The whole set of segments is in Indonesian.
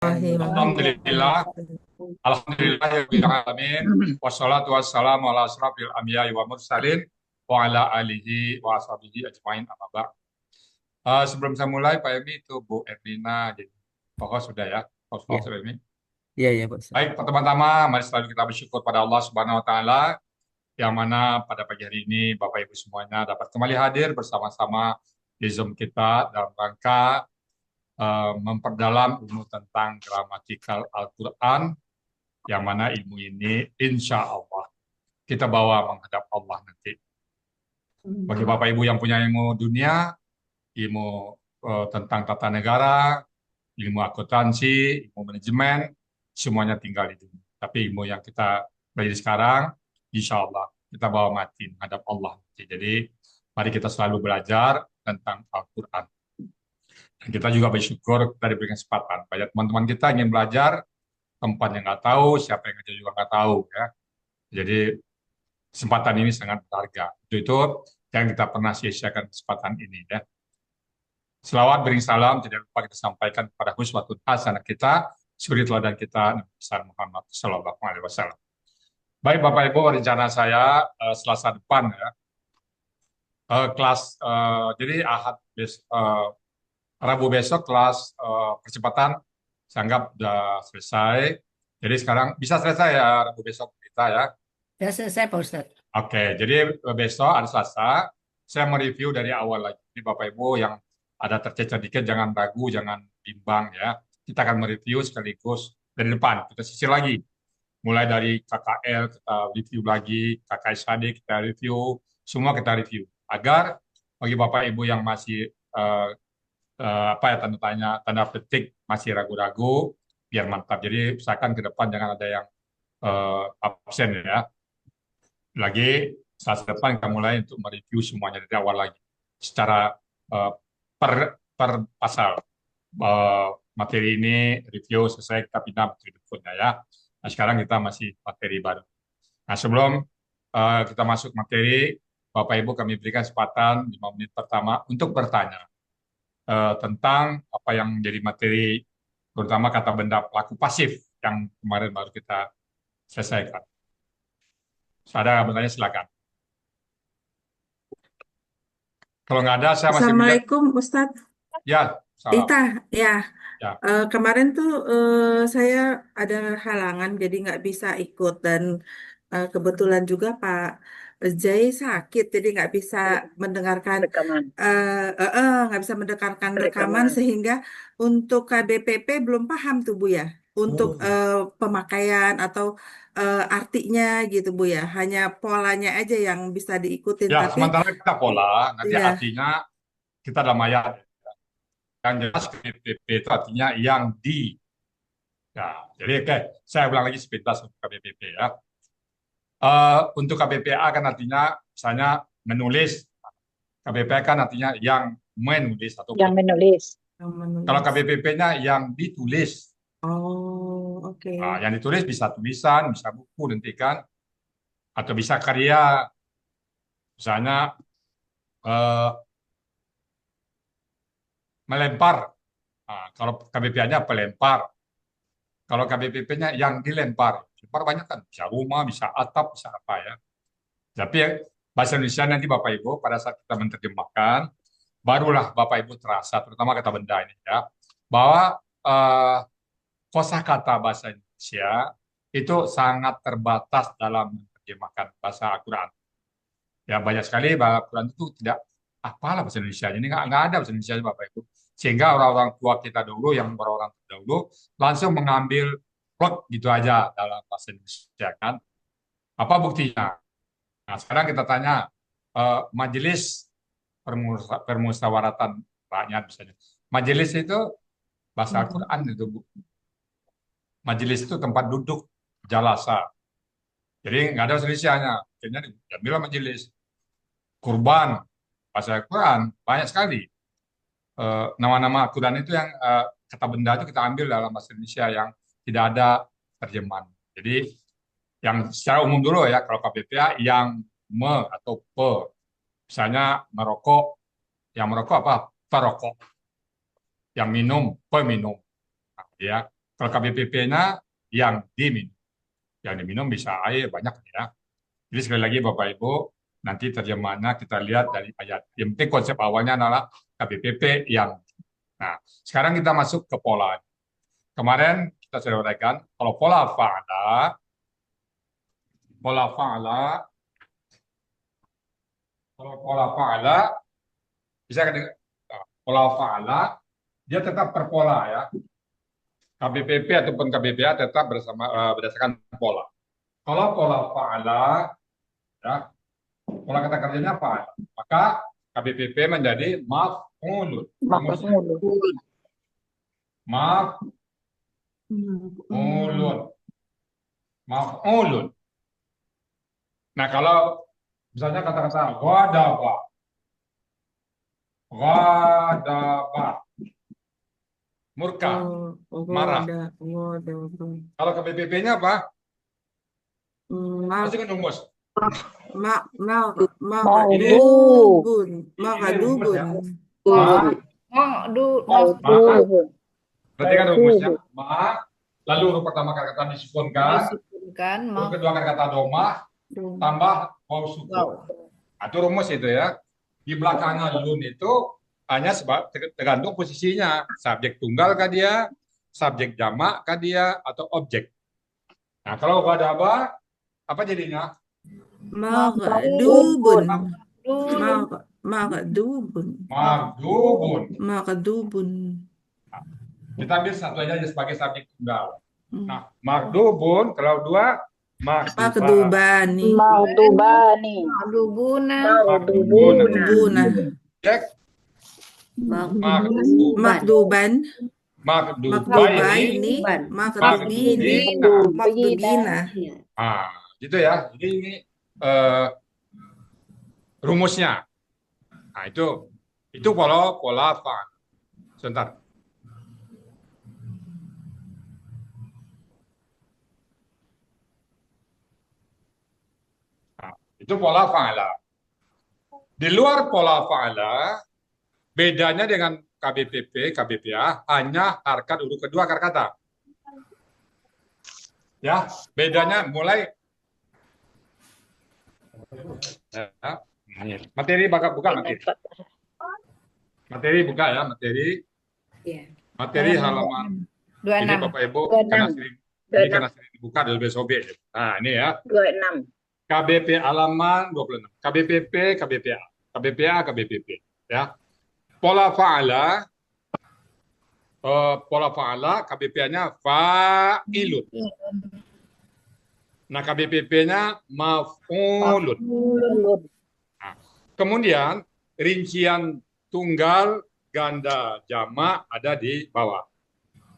Alhamdulillah, alhamdulillahirobbilalamin, wassalatu wassalamu ala asrofil anbiya'i wa mursalin, wa ala alihi wa ashabihi ajmain amma ba'd. Sebelum saya mulai, Pak Emi itu Bu Erlina, jadi pokok sudah ya, Ya, host Pak Emi. iya, iya, Pak Ustadz. Baik, pertama-tama, mari selalu kita bersyukur pada Allah Subhanahu Wa Taala, yang mana pada pagi hari ini Bapak Ibu semuanya dapat kembali hadir bersama-sama di Zoom kita dalam rangka memperdalam ilmu tentang gramatikal Al-Quran, yang mana ilmu ini insya Allah kita bawa menghadap Allah nanti. Bagi Bapak Ibu yang punya ilmu dunia, ilmu tentang tata negara, ilmu akuntansi, ilmu manajemen, semuanya tinggal di dunia. Tapi ilmu yang kita belajar sekarang, insya Allah kita bawa mati menghadap Allah. Jadi mari kita selalu belajar tentang Al-Quran. Dan kita juga bersyukur kita diberikan kesempatan. Banyak teman-teman kita ingin belajar, tempat yang nggak tahu, siapa yang ngajar juga nggak tahu ya. Jadi kesempatan ini sangat berharga. Itu yang kita pernah sia-siakan kesempatan ini ya. Selawat bering salam tidak lupa kita sampaikan kepada uswatun hasanah kita, suri teladan kita Nabi besar Muhammad Sallallahu Alaihi Wasallam. Baik Bapak Ibu, rencana saya Selasa depan ya, kelas jadi Rabu besok kelas percepatan saya anggap sudah selesai. Jadi sekarang bisa selesai ya Rabu besok kita ya. Ya, selesai, Pak Ustadz. Oke, jadi besok hari Selasa saya mereview dari awal lagi. Jadi Bapak Ibu yang ada tercecer dikit jangan ragu, jangan bimbang ya. Kita akan mereview sekaligus dari depan. Kita sisir lagi. Mulai dari KKL kita review lagi, KKSHD kita review, semua kita review. Agar bagi Bapak Ibu yang masih apa ya tanda tanya, tanda petik masih ragu-ragu, biar mantap. Jadi usahakan ke depan jangan ada yang absen ya. Lagi saat depan kita mulai untuk mereview semuanya dari awal lagi secara uh, per pasal. Materi ini review selesai kita pindah materi berikutnya ya. Nah sekarang kita masih materi baru. Nah sebelum kita masuk materi, Bapak Ibu kami berikan kesempatan 5 menit pertama untuk bertanya tentang apa yang menjadi materi, terutama kata benda pelaku pasif yang kemarin baru kita selesaikan. Ada bertanya silakan. Kalau nggak ada, saya masih melihat. Assalamualaikum Ustadz Ya, salam. Ita, ya Ya, kemarin tuh saya ada halangan jadi nggak bisa ikut dan kebetulan juga Pak Jai sakit jadi nggak bisa mendengarkan Rekaman. nggak bisa mendengarkan rekaman Rekaman. sehingga untuk KBPP belum paham tuh Bu ya untuk oh, pemakaian atau artinya gitu Bu ya hanya polanya aja yang bisa diikutin ya. tapi Sementara kita pola, nanti ya. artinya kita dalam ayat. Yang jelas KBPP itu artinya yang di. Ya, jadi oke, saya ulang lagi sepintas untuk KBPP ya. Untuk KBPA kan artinya misalnya menulis. KBPA kan artinya yang menulis atau Yang menulis. Yang kalau menulis. KBPP-nya yang ditulis. Oh, oke. Nah, yang ditulis bisa tulisan, bisa buku nanti kan, atau bisa karya. Misalnya eh, melempar. Nah, kalau KBPA-nya pelempar. Kalau KBPP-nya yang dilempar. Lempar banyak kan, bisa rumah, bisa atap, bisa apa ya. Tapi bahasa Indonesia nanti Bapak Ibu pada saat kita menerjemahkan, barulah Bapak Ibu terasa, terutama kata benda ini ya, bahwa kosakata bahasa Indonesia itu sangat terbatas dalam menerjemahkan bahasa Al-Quran. Ya banyak sekali bahasa Al-Quran itu tidak apalah bahasa Indonesia. Ini nggak ada bahasa Indonesia Bapak Ibu. Sehingga orang-orang tua kita dulu, yang orang-orang terdahulu, langsung mengambil plot gitu aja dalam bahasa Indonesia kan. Apa buktinya? Nah, sekarang kita tanya majelis permusyawaratan rakyat misalnya. Majelis itu bahasa Al-Quran itu Bu. Majelis itu tempat duduk jalasa. Jadi nggak ada bahasa Indonesia-nya. Akhirnya diambil majelis. Kurban bahasa Al-Quran banyak sekali. Nama-nama Al-Quran itu yang kata benda itu kita ambil dalam bahasa Indonesia yang tidak ada terjemahan. Jadi yang secara umum dulu ya, kalau KBPA yang me atau pe. Misalnya merokok, yang merokok apa? Perokok. Yang minum, peminum. Nah, ya. Kalau KBPP-nya yang diminum. Yang diminum bisa air banyak ya. Jadi sekali lagi Bapak Ibu, nanti terjemahannya kita lihat dari ayat. Yang penting konsep awalnya adalah KBPP yang. Nah, sekarang kita masuk ke pola. Kemarin kita sudah uraikan, kalau pola fa'ala, kalau pola fa'ala, bisa kan pola fa'ala, dia tetap berpola ya. KBPP ataupun KBPA tetap berdasarkan pola. Kalau pola fa'ala, ya, pola kata kerjanya fa'ala, maka KBPP menjadi maf'ulun. Maf'ulun. Maf'ulun. Maf'ulun. Nah, kalau misalnya kata-kata ghadaba, ghadaba, murka, marah. Kalau KBPP-nya apa? Ma, Masih kan rumus. ma, ma, ma, Maudu. dubun, maka Ini rumus ya. dubun. Maudu. Berarti kan rumusnya ma, lalu huruf pertama kata-kata disukunkan, Disukunkan, huruf kedua kata-kata domah, tambah waw sukun. Nah, itu rumus itu ya. Di belakangnya lun itu hanya tergantung posisinya. Subjek tunggal kah dia, subjek jamak kah dia, atau objek. Nah, kalau ghadaba, apa jadinya? Magdubun. Magdubun. Magdubun. Magdubun. Kita ambil satu aja sebagai subjek tunggal. Nah, magdubun, kalau dua, Magdubani. Maudubani. Dubuna, Dubuna. Cek. Magduban. Magdubaini. Magdubini. Magdubina. Ah, gitu ya. Jadi ini rumusnya. Nah, itu pola fa'al. Sebentar. Nah, itu pola fa'ala. Di luar pola fa'ala, bedanya dengan KBPP, KBPA hanya harkat huruf kedua akar kata. Ya, bedanya mulai ya, materi buka materi. Materi buka ya, materi halaman 26. ini Bapak Ibu karena sering dibuka dari sobek. Nah, ini ya. 26. KBP halaman 26. KBPP, KBPA. KBPA, KBPP. Ya. Pola fa'ala, KBPA-nya fa'ilun. Nah, KBPP-nya maf'ulun. Nah, kemudian rincian tunggal, ganda, jamak ada di bawah.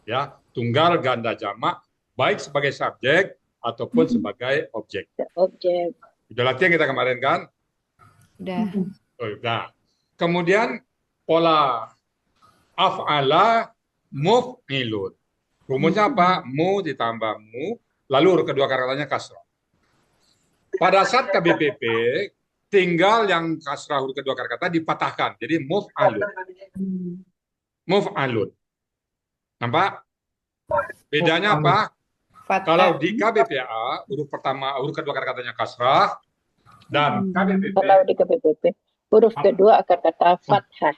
Ya, tunggal, ganda, jamak baik sebagai subjek ataupun sebagai objek. Objek. Sudah latihan kita kemarin kan? Udah. Nah, kemudian pola af'ala muf'ilun. Rumusnya apa? Mu ditambah mu, lalu huruf kedua katanya kasrah. Pada saat KBPP, tinggal yang kasrah huruf kedua kata dipatahkan. Jadi muf'alun. Muf'alun. Nampak? Bedanya apa? Kalau di KBPA, huruf kedua katanya kasrah, dan KBPP, Kalau di KBPP, huruf kedua akar kata fathah.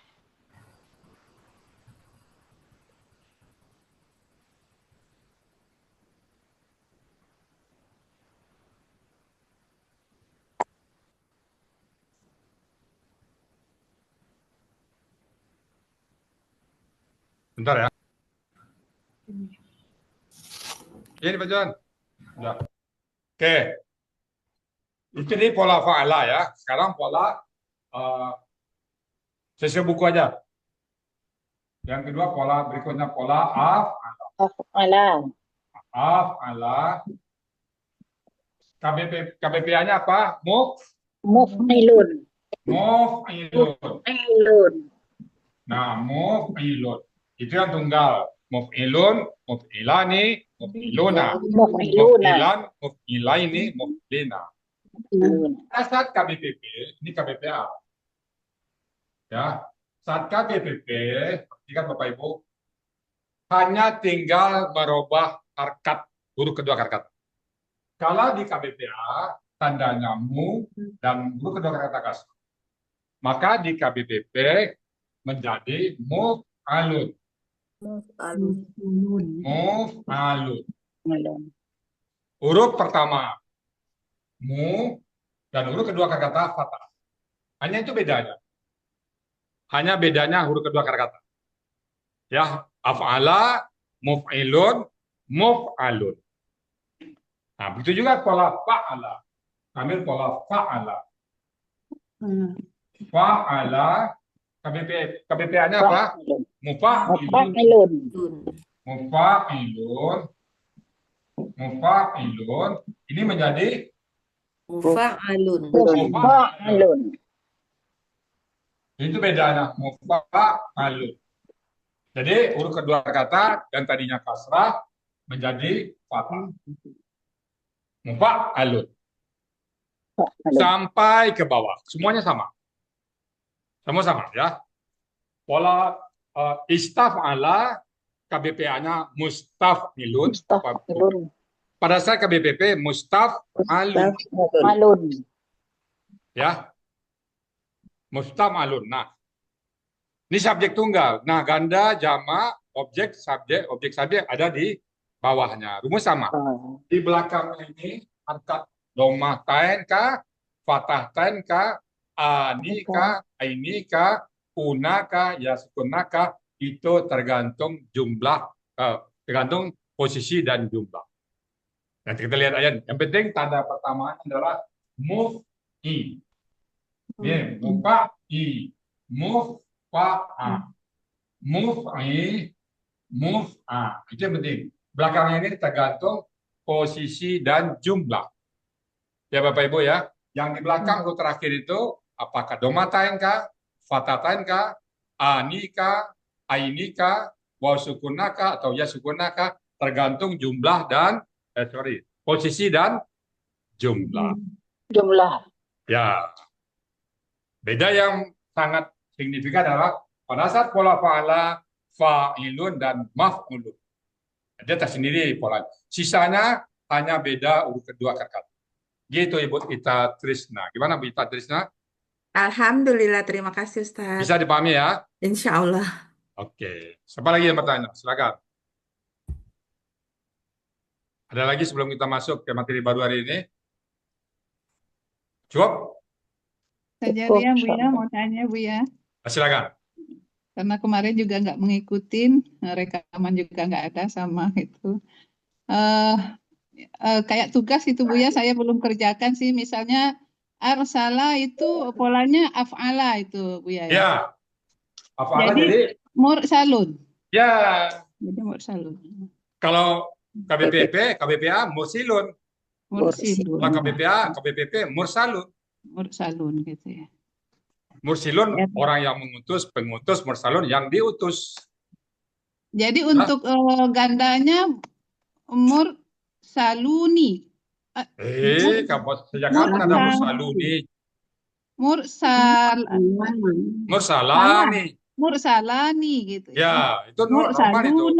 bentar ya. Ini Pak John. Udah. Oke. Itu di pola fa'ala ya. Sekarang pola sesuai buku aja. Yang kedua pola berikutnya pola Af'ala. af'ala. KBPA-nya apa? Muf'ilun. Muf'ilun. Nah, muf'ilun. Itu yang tunggal. Muf'ilun, muf'ilani, muf'iluna. Muf'ilan, muf'ilaini, muf'ilina. Pada saat KBPP, ini KBPA. Ya, saat KBPP, perhatikan Bapak Ibu, hanya tinggal merubah harkat huruf kedua kata. Kalau di KBPA tandanya mu dan huruf kedua kata kasrah. Maka di KBPP menjadi muf'alun. Muf'alun. Huruf pertama mu dan huruf kedua kata fathah. Hanya itu bedanya. Hanya bedanya huruf kedua kata. Ya, af'ala, muf'ilun, muf'alun. Nah, begitu juga pola fa'ala. Ambil pola fa'ala. Fa'ala, KBPA-nya apa? Mufa'ilun. Mufa'ilun. Mufa'ilun. Ini menjadi Mufa'alun. mufa'alun. Itu bedanya. Mufa'alun. Jadi huruf kedua kata yang tadinya kasrah menjadi fathah. Mufa'alun. Sampai ke bawah. Semuanya sama. Sama-sama ya. Pola istaf'ala KBPA-nya mustaf'ilun. Pada saat KBPP mustaf'alun. Ya. Mustaf'alun. Nah, ini subjek tunggal. Nah, ganda, jamak, objek, subjek ada di bawahnya. Rumus sama. Di belakang ini harkat domah tain ka, fathah tain ka, anika, ainika, unaka, yaskunaka, itu tergantung jumlah, tergantung posisi dan jumlah. Nanti kita lihat aja. Yang penting tanda pertama adalah muf'i. Ini muf'i, muf'a, muf'i, muf'a. Itu yang penting. Belakangnya ini tergantung posisi dan jumlah. Ya Bapak Ibu ya. Yang di belakang huruf terakhir itu apakah domatain kah, fatatain kah, anika, ainika, waw sukunaka atau ya sukunaka, tergantung jumlah dan posisi dan jumlah. Ya. Beda yang sangat signifikan adalah pada saat pola fa'ala, fa'ilun dan maf'ulun. Dia tersendiri pola. Sisanya hanya beda huruf kedua kata. Gitu Ibu Ita Trisna. Gimana Bu Ita Trisna? Alhamdulillah, terima kasih Ustaz. Bisa dipahami ya? Insya Allah. Oke. Siapa lagi yang bertanya? Silakan. Ada lagi sebelum kita masuk ke materi baru hari ini? Cukup? Saja ya Bu ya, mau tanya Bu ya. Silakan. Karena kemarin juga nggak mengikutin, rekaman juga nggak ada sama itu. Kayak tugas itu Bu ya, saya belum kerjakan sih. Misalnya arsala itu polanya af'ala itu Bu ya. Ya. Af'ala Jadi mursalun. Ya. Jadi mursalun. Kalau KBPP, KBPA mursilun. Mursilun. Kalau KBPP mursalun. Mursalun gitu ya. Mursilun Ya. orang yang mengutus, pengutus, mursalun yang diutus. Jadi untuk gandanya mursaluni. Sejak kapan ada mursaluni? Mursalani. Mursalani gitu. Ya, itu normal itu.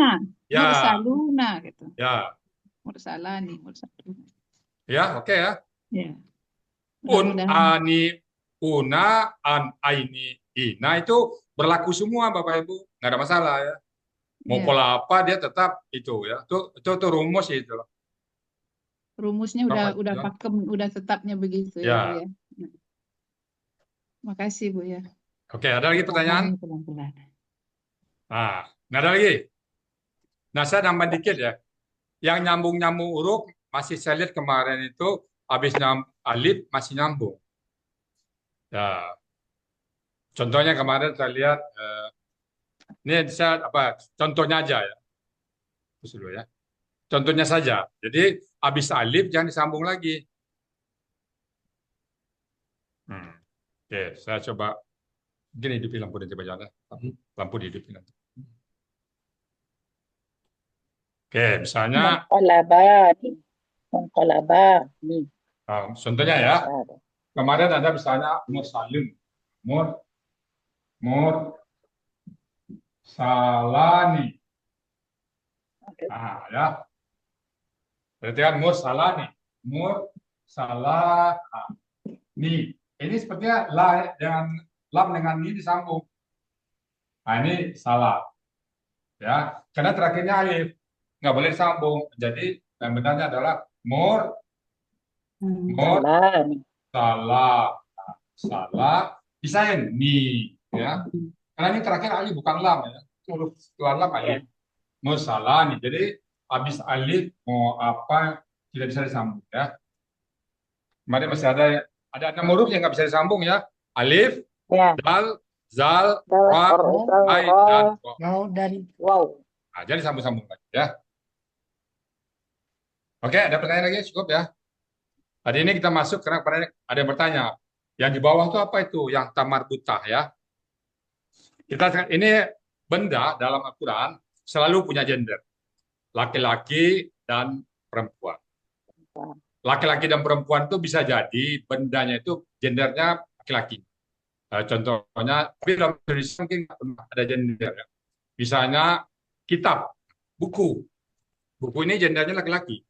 Ya. Mursaluna gitu. Ya. Mursalani, mursaluna. Ya, oke ya. Ya. Un, Mudah-mudahan. ani, una, an, aini, ina itu berlaku semua Bapak Ibu. Nggak ada masalah ya. Mau Ya. pola apa dia tetap itu ya. Itu rumus itu. Rumusnya udah pakem, udah tetapnya begitu Ya. ya, Bu ya. Makasih Bu ya. Oke, ada lagi pertanyaan? Pelan-pelan. Nah, nggak ada lagi. Nah, saya nambah dikit ya. Yang nyambung-nyambung huruf masih saya lihat kemarin itu habis alif masih nyambung. Ya. Contohnya kemarin saya lihat ini saya contohnya aja ya. Terus dulu ya. Contohnya saja. Jadi habis alif jangan disambung lagi. Oke, saya coba gini hidupin lampu dan coba jalan. Lampu dihidupin nanti. Oke, misalnya contohnya ya. Kemarin ada misalnya mursalun. Mursalani. Nah, ya. Perhatikan mursalah nih. Mursalah. Nah, nih. Ini sepertinya la dengan lam dengan ni disambung. Nah, ini salah. Ya. Karena terakhirnya alif. Nggak boleh disambung. Jadi yang benarnya adalah Salah. salah. Nah, salah. Pisahin ni. Ya. Karena ini terakhir alif bukan lam ya. Huruf setelah lam alif. Salah nih. Jadi habis alif mau apa tidak bisa disambung ya. Kemarin masih ada 6 huruf yang nggak bisa disambung ya. Alif, Ya. dal, zal, Dal, ra, zal, ai, ra, dan wa. Mau dan wow. Nah, jadi sambung-sambung lagi ya. Oke, ada pertanyaan lagi? Cukup ya. Tadi ini kita masuk karena kemarin ada yang bertanya. Yang di bawah itu apa itu? Yang tamar butah ya. Ini benda dalam Al-Quran selalu punya gender. Laki-laki dan perempuan. Laki-laki dan perempuan itu bisa jadi bendanya itu gendernya laki-laki. Contohnya, tapi dalam Indonesia mungkin nggak pernah ada gender. Ya. Misalnya kitab, buku. Buku ini gendernya laki-laki.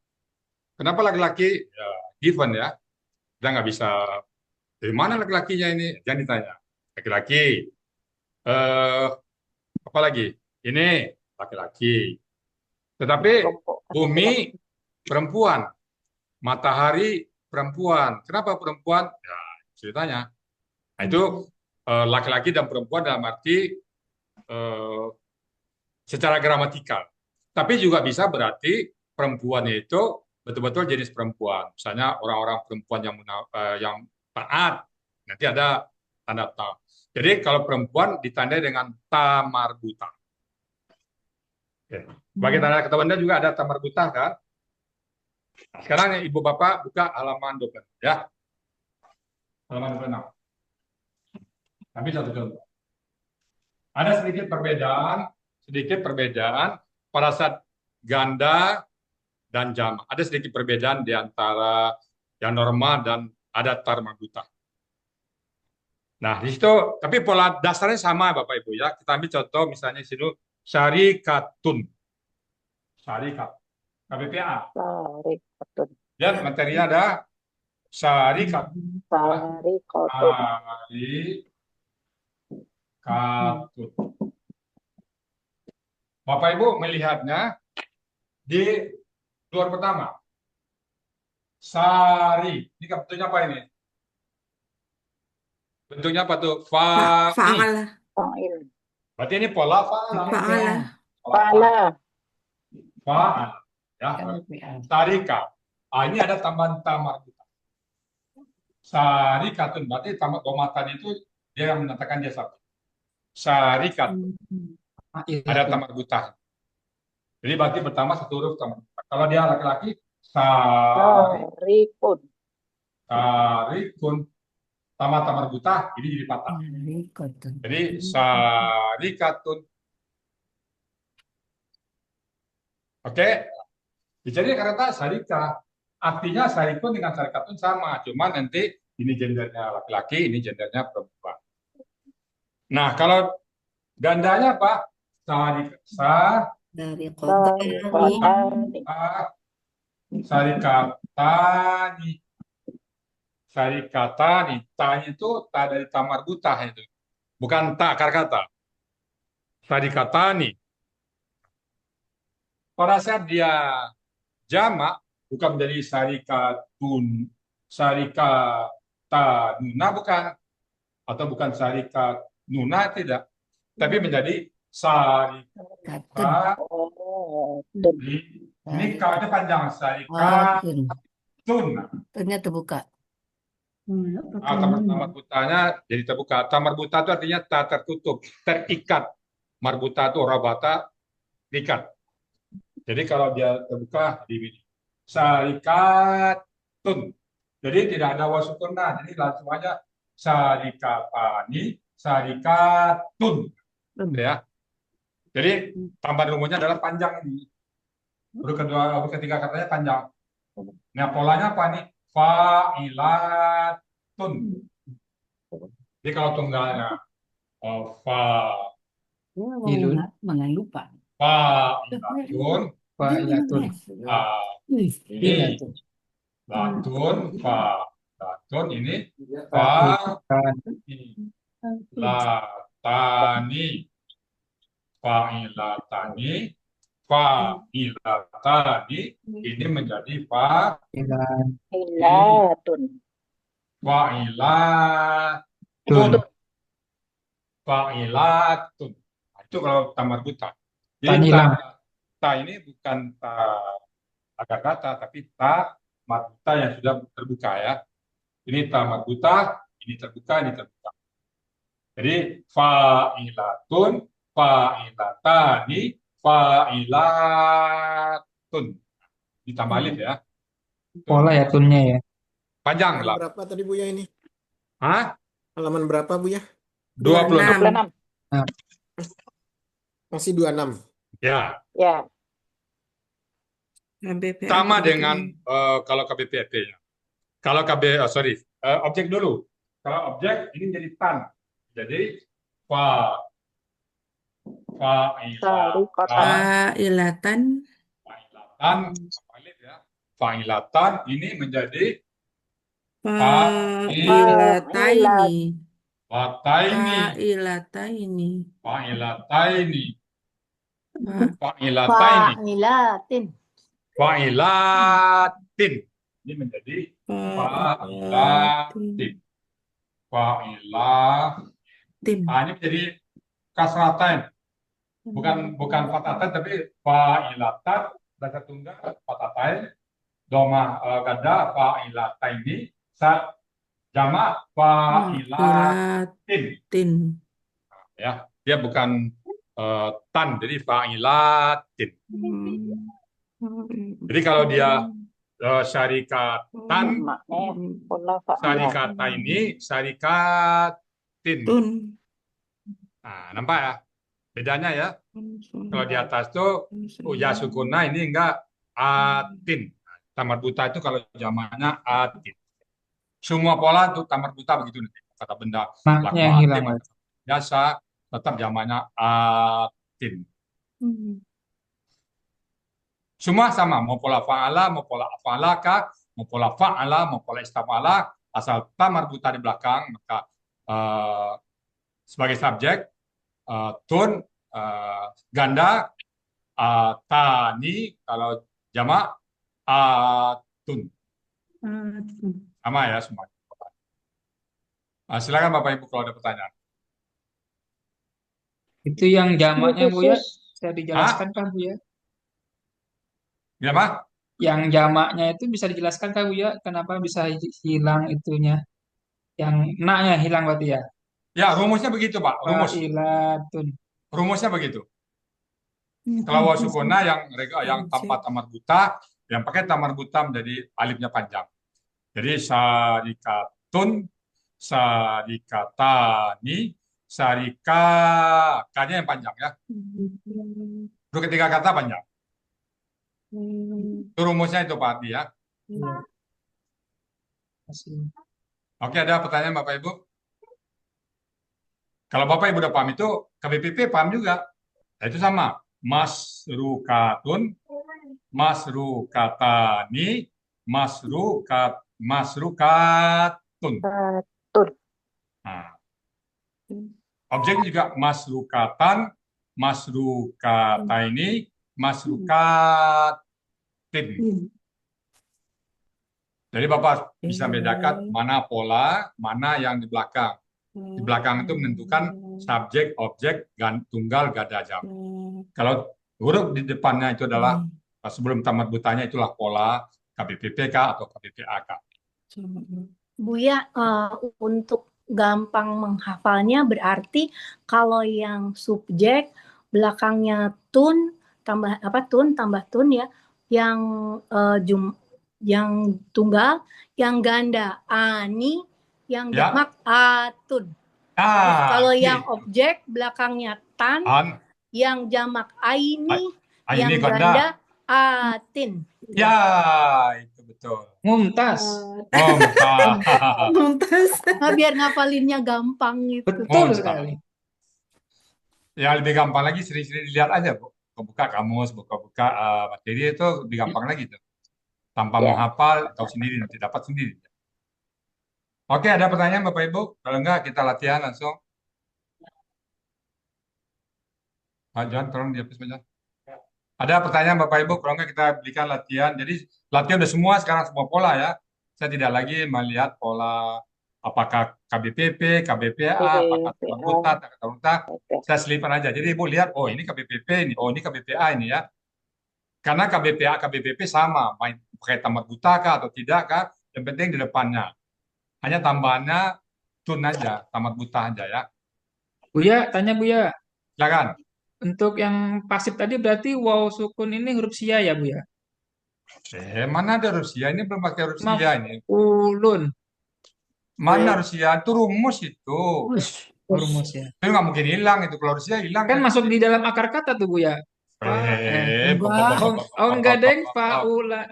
Kenapa laki-laki? Ya, given ya. Kita nggak bisa, dari mana laki-lakinya ini? Jangan ditanya. Laki-laki. Apa lagi? Ini laki-laki. Tetapi bumi perempuan. Matahari perempuan. Kenapa perempuan? Ya, ceritanya. Nah, itu laki-laki dan perempuan dalam arti secara gramatikal. Tapi juga bisa berarti perempuan itu betul-betul jenis perempuan. Misalnya orang-orang perempuan yang taat, nanti ada tanda ta. Jadi kalau perempuan ditandai dengan tamar buta. Oke. Bagi tanda kata benda juga ada tamar buta kan? Sekarang Ibu Bapak buka halaman 12 ya. Halaman 26. Tapi satu contoh. Ada sedikit perbedaan pada saat ganda dan jamak. Ada sedikit perbedaan di antara yang normal dan ada tamar buta. Nah, di situ tapi pola dasarnya sama Bapak Ibu ya. Kita ambil contoh misalnya di sini syarikatun. Syarikat. KBPA. Sarikatun. Lihat materinya ada syarikat. Sarikatun. Syarikatun. Bapak Ibu melihatnya di luar pertama. Sari. Ini bentuknya apa ini? Bentuknya apa tuh? Fa'alah. Fa'il. Berarti ini pola fa'alah. Fa'alah. Fa'ala. Fa'al. Ya. KBPA. Sarika. Ini ada tambahan tamar buta. Sarikatun. Berarti tamar domatan itu dia yang menetapkan dia satu. Sarikat. Ada tamar buta. Jadi berarti pertama satu huruf tamar buta. Kalau dia laki-laki, Sarikun. sarikun. Tamar buta, ini jadi patah. Sarikatun. Jadi sarikatun. Oke. Jadi kata sarika. Artinya sarikun dengan sarikatun sama. Cuma nanti ini gendernya laki-laki, ini gendernya perempuan. Nah, kalau gandanya apa? Dari kota Sarikatani. Sarikatani. Tanya itu ta dari tamar buta itu. Bukan ta akar kata. Sarikatani. Pada saat dia jamak bukan menjadi sarikatun, sarikatanuna bukan, atau bukan sarikatununa tidak, tapi menjadi sarikatun. Oh, Ini kawatnya panjang, sarikatun. Ternyata terbuka. Tamar butanya jadi terbuka. Tamar buta itu artinya tak tertutup, terikat. Marbuta itu rabata, terikat. Jadi kalau dia terbuka di sarikatun. Jadi tidak ada wasukunna. Jadi langsung aja sarikatani, sarikatun. Ya. Jadi tambahan rumusnya adalah panjang ini. Huruf kedua, huruf ketiga katanya panjang. Nah polanya apa nih? Fa'ilatun. Jadi kalau tunggalnya Jangan lupa. fa'ilatun, Fa'ilatun. Ini Ilatun. latun, fa. Latun ini fa, Fa'ilatun. latani, fa'ilatani, fa'ilatani. Ini menjadi fa, Ilatun. Ilatun. fa'ilatun, fa'ilatun. Nah, itu kalau tamar buta. Jadi Tanilang. ta ini bukan ta agar kata, tapi ta marbuta yang sudah terbuka ya. Ini ta marbuta, ini terbuka, ini terbuka. Jadi fa'ilatun, fa'ilatani, fa'ilatun. Ditambah alif ya. Pola ya tunnya ya. Panjang Halaman lah. berapa tadi Buya ini? Hah? Halaman berapa Buya? 26. 26. Masih 26. Ya, Ya. KBPA sama berarti. dengan kalau KBPT-nya. Kalau objek dulu. Kalau objek ini jadi tan. Jadi fa'ilatan, Fa'ilatan. alif ya. Fa'ilatan ini menjadi Fa'ilataini. fa'ilataini, Fa'ilataini. fa'ilataini, Fa- fa'ilataini, Fa'ilatin. fa'ilatin. Ini menjadi Fa'ilatin. fa'ilatin. Fa'ilatin. Nah, ini menjadi kasratain. Bukan fatatain tapi fa'ilatan, bahasa tunggal fatatain, doma ganda fa'ilataini, jamak fa'ilatin. Fa'ilatin. Ya, dia bukan tan, jadi fa'ilatin. Jadi kalau dia syarikatan, Pola fa'alat. syarikata ini syarikatin. Tun. Nah, nampak ya? Bedanya ya. Kalau di atas tuh ya sukuna, ini enggak atin. Tamar buta itu kalau jamaknya atin. Semua pola untuk tamar buta begitu nanti. Kata benda Maknya yang hilang, Mas. biasa tetap jamaknya atin. Semua sama, mau pola fa'ala, mau pola af'alaka, mau pola fa'ala, mau pola istamala, asal tamar buta di belakang, maka sebagai subjek tun, ganda, tani, kalau jamak atun. Sama ya semua. Silakan Bapak Ibu kalau ada pertanyaan. Itu yang jamaknya Bu ya, Khusus. bisa dijelaskan kan Bu ya? Ya, Pak? Yang jamaknya itu bisa dijelaskan kan Bu ya, kenapa bisa hilang itunya? Yang naknya hilang berarti ya? Ya, rumusnya begitu, Pak. Fa'ilatun. Rumusnya begitu. Kalau wasukuna yang tanpa tamar buta, yang pakai tamar buta menjadi alifnya panjang. Jadi syarikatun, syarikatani, syarikakanya yang panjang ya. Itu ketiga kata panjang. Itu rumusnya itu Pak Adi ya. Oke, ada pertanyaan Bapak Ibu? Kalau Bapak Ibu udah paham itu, KBPP paham juga. Nah, itu sama. Masrukatun, masrukatani, masrukatun. Nah, objeknya juga masrukatan, masrukataini, masrukatin. Jadi Bapak bisa bedakan mana pola, mana yang di belakang. Di belakang itu menentukan subjek, objek, tunggal, gada, jam. Kalau huruf di depannya itu adalah sebelum tamat butanya itulah pola KBPPK atau KBPAK. Buya, untuk gampang menghafalnya berarti kalau yang subjek belakangnya tun tambah tun ya, yang yang tunggal, yang ganda ani, yang jamak atun. Terus kalau yang objek belakangnya tan, yang jamak aini, yang ganda atin. Ya, itu betul. Mumtaz. Mumtaz. Nah, biar ngafalinnya gampang gitu. Betul sekali. Ya lebih gampang lagi sering-sering dilihat aja Bu. buka kamus, buka-buka materi itu lebih gampang lagi tuh. Tanpa Ya. menghafal, tahu sendiri, nanti dapat sendiri. Oke, ada pertanyaan Bapak Ibu? Kalau enggak, kita latihan langsung. Pak John, tolong dihapus Pak John. Ada pertanyaan Bapak Ibu? Kalau enggak, kita berikan latihan. Jadi, latihan udah semua, sekarang semua pola ya. Saya tidak lagi melihat pola apakah KBPP, KBPA, apakah KBPA. Tamat Buta. Oke. Saya selipan aja. Jadi Ibu lihat, oh ini KBPP ini, oh ini KBPA ini ya. Karena KBPA, KBPP sama, main pakai tamat buta kah atau tidak kah, yang penting di depannya. Hanya tambahannya tun aja, tamat buta aja ya. Buya, tanya Buya. Silakan. Untuk yang pasif tadi berarti waw sukun ini huruf sia ya Buya? Mana ada Rusia? Ini belum pakai Rusia ini. Ulun. Mana Rusia? Itu rumus itu. Rumus ya. Itu nggak mungkin hilang itu. Kalau Rusia hilang. Kan masuk di dalam akar kata tuh Buya. Oh enggak deng, Paula.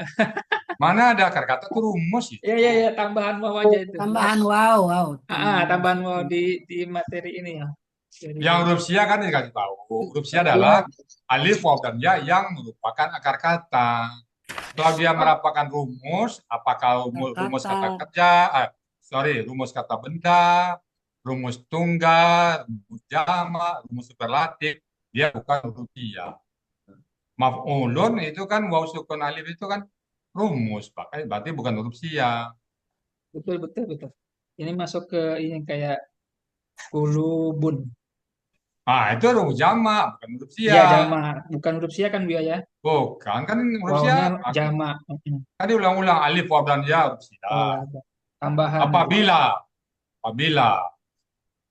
Mana ada akar kata itu rumus itu. Ya, tambahan waw aja itu. Tambahan wow. Tambahan waw di materi ini ya. Yang huruf sia kan dikasih tahu. Huruf sia adalah alif, waw, dan ya yang merupakan akar kata. Kalau dia merupakan rumus, apakah rumus kata kerja, rumus kata benda, rumus tunggal, rumus jamak, rumus superlatif, dia bukan huruf sia. Maf'ulun itu kan waw sukun alif itu kan rumus, berarti bukan huruf sia. Betul. Ini masuk ke ini kayak kulubun. Itu huruf jamak, bukan huruf sia. Iya, jamak. Bukan huruf sia kan Buya ya? Bukan, kan huruf Wawnya sia. jamak. Tadi ulang-ulang alif, waw, dan ya huruf sia. Tambahan. Apabila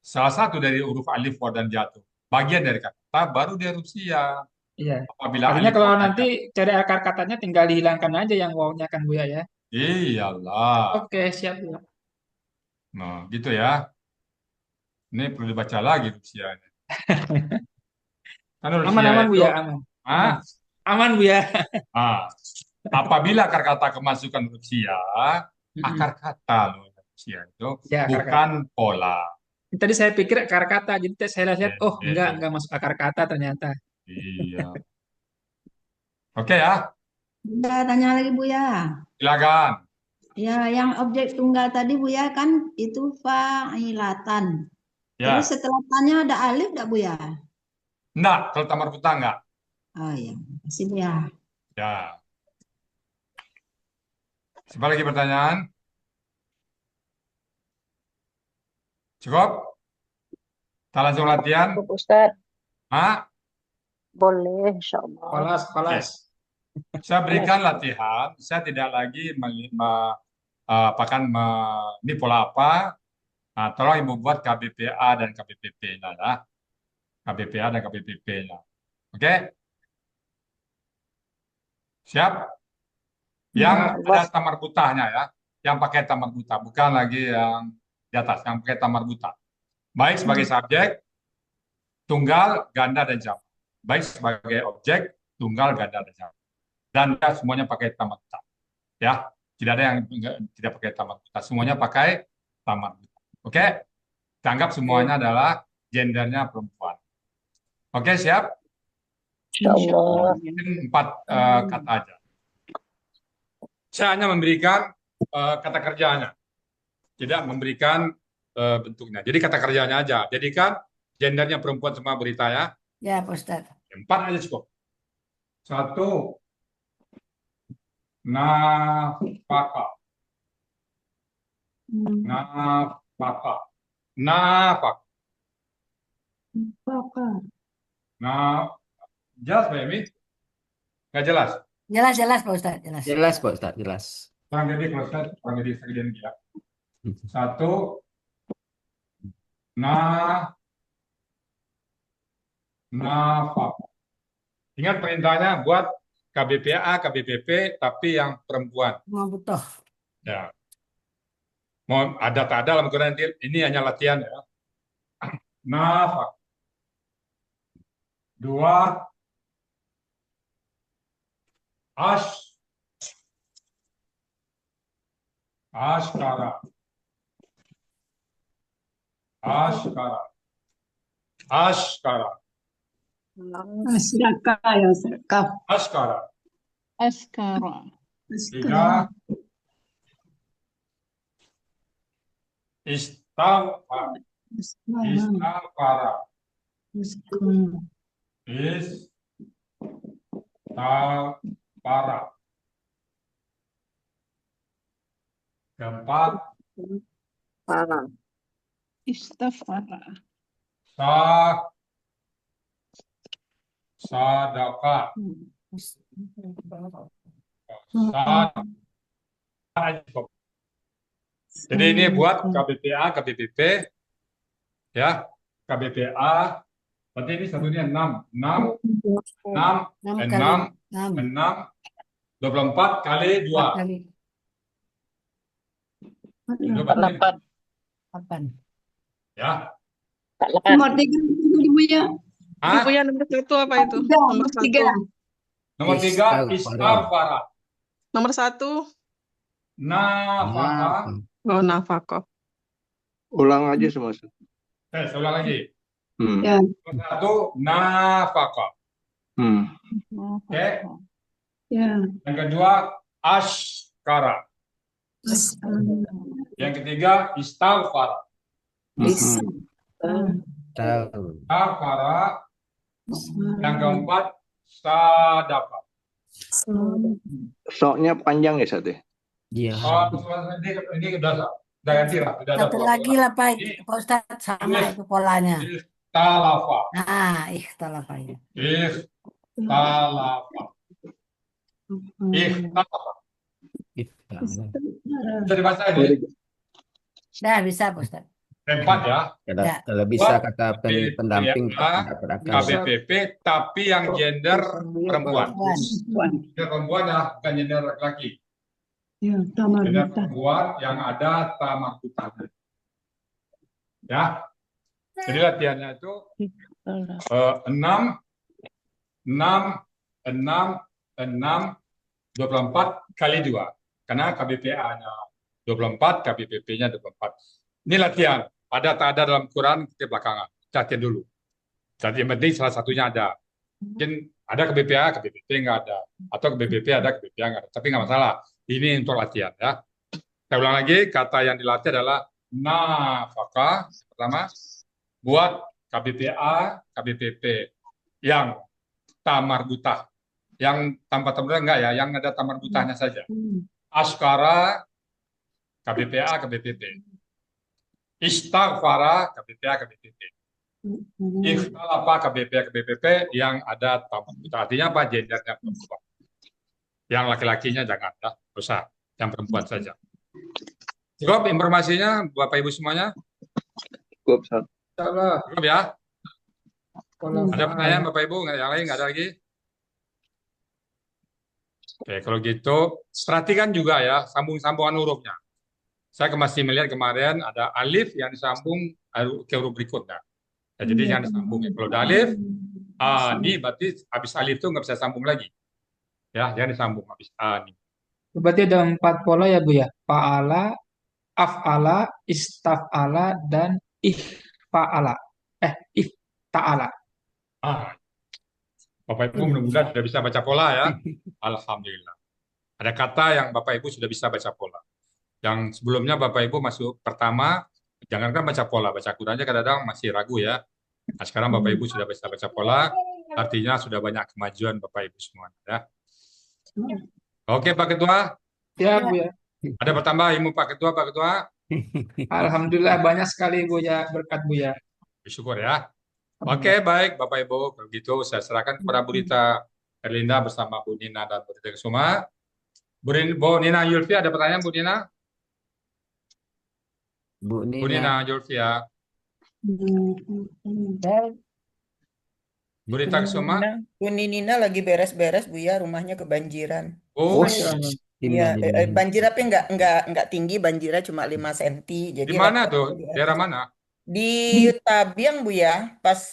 salah satu dari huruf alif, waw, dan ya itu bagian dari kata, baru dia huruf sia. Iya. Apabila Artinya alif, kalau waw, dan nanti cari akar katanya tinggal dihilangkan aja yang wawnya kan Buya ya? iyalah. Oke, siap Buya. Nah, gitu ya. Ini perlu dibaca lagi huruf sia-nya. Kan huruf sia Aman itu, Buya, aman. Aman Buya. Apabila akar kata kemasukan huruf sia, akar kata loh huruf sia itu Ya, akar bukan pola. Tadi saya pikir akar kata, jadi saya lihat, oh enggak masuk akar kata ternyata. Iya. Oke ya, Udah tanya lagi Buya. silakan. Ya, yang objek tunggal tadi Buya kan itu fa'ilatan. Ya. Terus setelah tanya ada alif enggak Buya? Enggak, kalau tamar buta enggak. Oh iya, makasih Buya. Ya. Siapa lagi pertanyaan? Cukup? Kita langsung latihan? Cukup, Ustaz. Boleh, insya Allah. Kelas. Saya berikan latihan, saya tidak lagi ini pola apa. Nah, tolong Ibu buat KBPA dan KBPP-nya ya. KBPA dan KBPP-nya. Oke? Siap? Yang ada tamar butahnya ya. Yang pakai tamar buta, bukan lagi yang di atas, yang pakai tamar buta. Baik sebagai subjek, tunggal, ganda, dan jamak. Baik sebagai objek, tunggal, ganda, dan jamak. Dan semuanya pakai tamar buta. Ya, tidak ada yang tidak pakai tamar buta. Semuanya pakai tamar buta. Oke? Kita anggap semuanya adalah gendernya perempuan. Oke, siap? Insyaallah. Mungkin 4 kata aja. Saya hanya memberikan kata kerjanya, tidak memberikan bentuknya. Jadi kata kerjanya aja. Jadikan gendernya perempuan semua berita ya. Ya, Pak Ustadz. 4 aja cukup. 1, nafkah. Nafkah. Jelas Pak Emi? Nggak jelas? Jelas Pak Ustadz, jelas. Jelas Pak Ustadz, jelas. Kurang jadi Pak Ustadz, kurang jadi sekian ya. 1, nafkah. Ingat perintahnya buat KBPA, KBPP, tapi yang perempuan. Mau butuh. Ya. Mau ada tak ada dalam Quran, ini hanya latihan ya. Nafkah. 2, askara. Asyaka ya Ustaz. Kaf. Askara. Askara. Tiga. Istaghfar. Istighfara. Istighfara. Keempat. Istafara. Sadaqah. Jadi ini buat KBPA, KBPP, ya, KBPA. Berarti ini satunya 6, 24 kali 2. Itu berarti 8. ya. Nomor 3 Ibu ya. Hah? Ibu yang nomor 1 apa itu? Nomor 1. Nomor 3 istighfar. Nomor 1 Nafaqah. oh nafkah. Ulang aja semua. Saya ulang lagi. Ya. Nomor 1 nafaqah. Oke. Ya. Yang kedua askara. Yang ketiga istighfar. Istighfar. Yang keempat sadaqah. Soknya panjang ya Sate? Iya. Oh, ini udah ganti lah. Udah ada Satu lagi lah Pak Ustadz, sama itu polanya. Ikhtalafa. Nah, ikhtalafa ya. Ikhtalafa. Ikhtalafa. Bisa dibaca ini? Dah bisa Pak Ustadz. Keempat ya. Kalau bisa kata pendamping KBPP, tapi yang gender perempuan. Gender perempuan ya, bukan gender laki-laki. Ya, Gender perempuan yang ada tamarkutahnya. Ya. Jadi latihannya itu 6, 24 kali 2. Karena KBPA-nya 24, KBPP-nya 24. Ini latihan. Ada tak ada dalam Quran, kita belakangan. Latihan dulu. Jadi yang penting salah satunya ada. Mungkin ada KBPA, KBPP nggak ada. Atau KBPP ada, KBPA nggak ada. Tapi nggak masalah. Ini untuk latihan ya. Saya ulang lagi, kata yang dilatih adalah nafkah. Pertama, buat KBPA, KBPP yang tamarbutah. Yang tanpa tamarbutah enggak ya, yang ada tamarbutahnya saja. Askara, KBPA, KBPP. Istighfara, KBPA, KBPP. Ikhtalafa, KBPA, KBPP yang ada tamarbutah. Artinya apa? Gendernya perempuan. Yang laki-lakinya jangan, ya. Usah. Yang perempuan saja. Cukup informasinya, Bapak Ibu semuanya? Cukup, Ustaz. Cukup ya? Ada pertanyaan Bapak Ibu? Yang lain nggak ada lagi? Oke, kalau gitu, perhatikan juga ya, sambung-sambungan hurufnya. Saya masih melihat kemarin ada alif yang disambung ke huruf berikutnya. Ya, jadi jangan disambung. Kalau ada alif, ini berarti habis alif itu nggak bisa sambung lagi. Ya, jangan disambung habis ani. Berarti ada 4 pola ya Bu ya. Fa'ala, af'ala, istaf'ala, dan if'ala. Ifta'ala. Bapak Ibu mudah-mudahan sudah bisa baca pola ya. Alhamdulillah. Ada kata yang Bapak Ibu sudah bisa baca pola. Yang sebelumnya Bapak Ibu masuk pertama, jangankan baca pola, baca Qurannya kadang-kadang masih ragu ya. Nah, sekarang Bapak Ibu sudah bisa baca pola, artinya sudah banyak kemajuan Bapak Ibu semua. Ya. Oke Pak Ketua. Ya Bu ya. Ada bertambah ilmu Pak Ketua, Pak Ketua? Alhamdulillah banyak sekali Bu ya, berkat Bu ya. Bersyukur ya. Oke, baik Bapak Ibu. Kalau gitu saya serahkan kepada Bu Rita Erlinda bersama Bu Nina dan Bu Rita Kusuma. Bu Nina Yulfi, ada pertanyaan Bu Nina? Bu Nina Yulfi ya. Bu Rita Kusuma? Bu Nina lagi beres-beres Bu ya, rumahnya kebanjiran. Oh, iya, banjir tapi enggak tinggi, banjirnya cuma 5 cm. Jadi di mana tuh? Daerah mana? Di Tabiang Bu ya, pas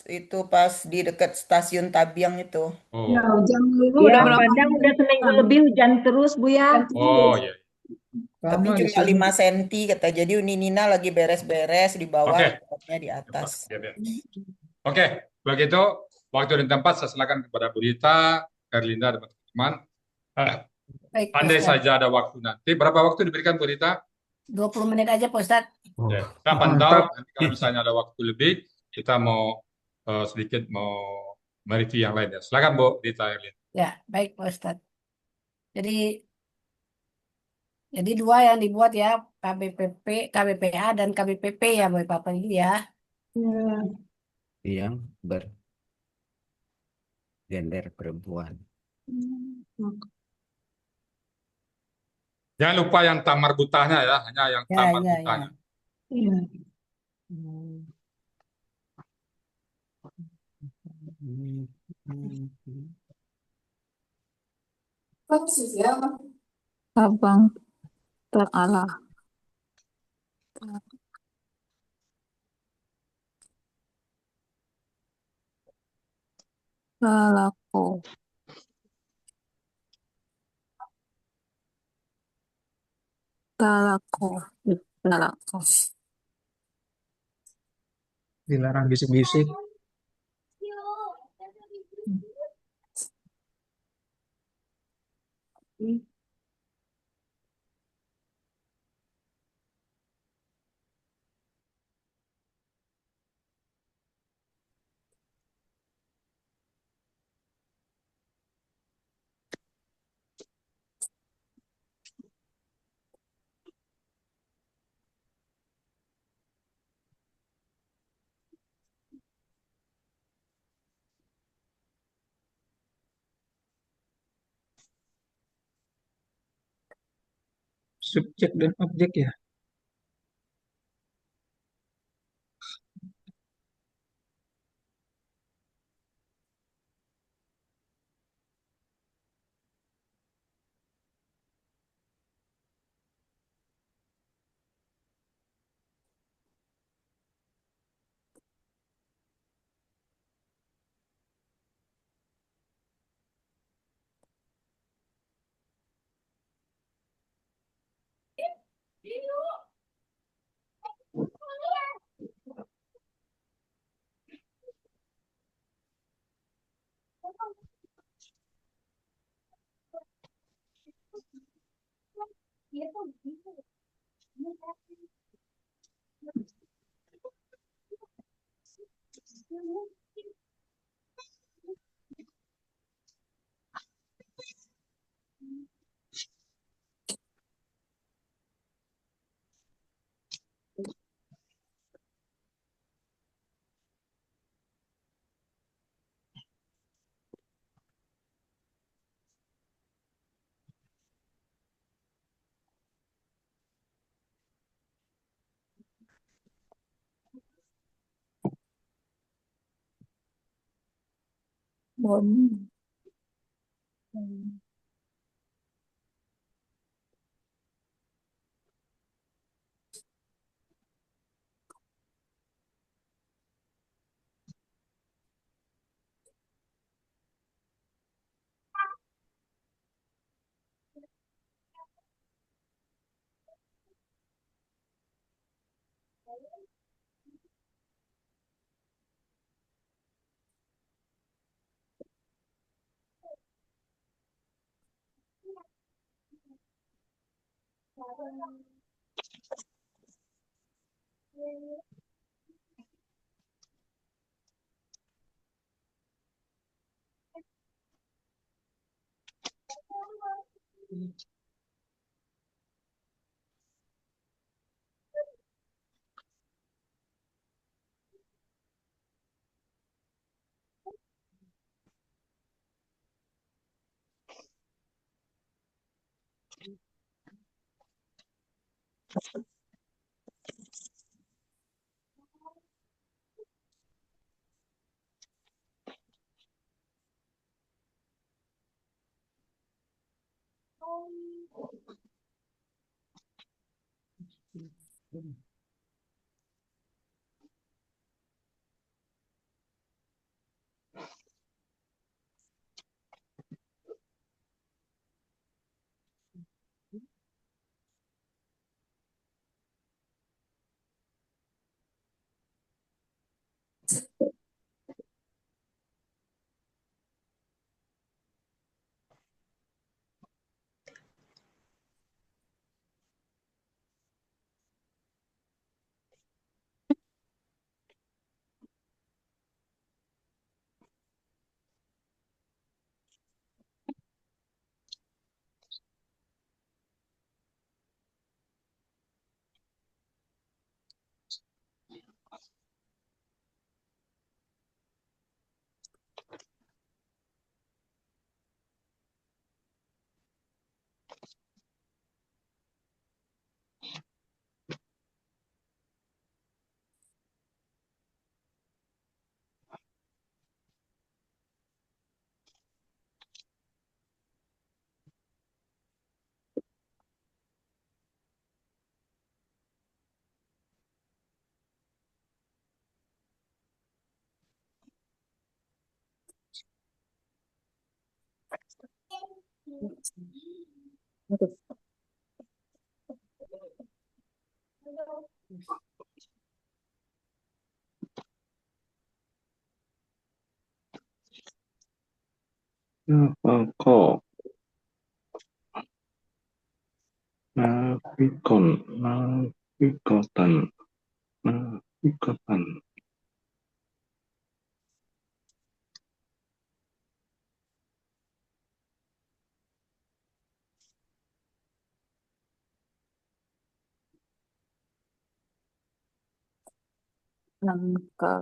di dekat stasiun Tabiang itu. Oh. Ya, hujan dulu Ya, Padang udah seminggu lebih hujan terus Bu ya. Oh iya. Tapi cuma 5 cm kata. Jadi Nina lagi beres-beres di bawah, Oke. tempatnya di atas. Oke, kalau gitu waktu dan tempat saya silakan kepada Bu Rita, Erlinda, dan teman-teman. Baik, Pak Andai Ustadz. saja ada waktu nanti, berapa waktu diberikan Bu Rita? 20 menit aja, Pak Ustadz. Oke. Kita pantau, nanti kalau misalnya ada waktu lebih, kita mau sedikit mau mereview yang lain ya. Silakan Bu Rita, Erlinda. Ya, baik, Pak Ustadz. Jadi dua yang dibuat ya, KBPP, KBPA, dan KBPP ya, Bapak Ibu ya. Yang bergender perempuan. Jangan lupa yang tamar butahnya ya, hanya yang Ya, tamar ya, ya. butahnya. Abang Ta'ala. Talaku. Talaku. Talaku. Dilarang bisik-bisik. Subjek dan objek ya. Bon. Aduh. Nafaqah, nafikon, nafikotan, nafikotan. Nangka.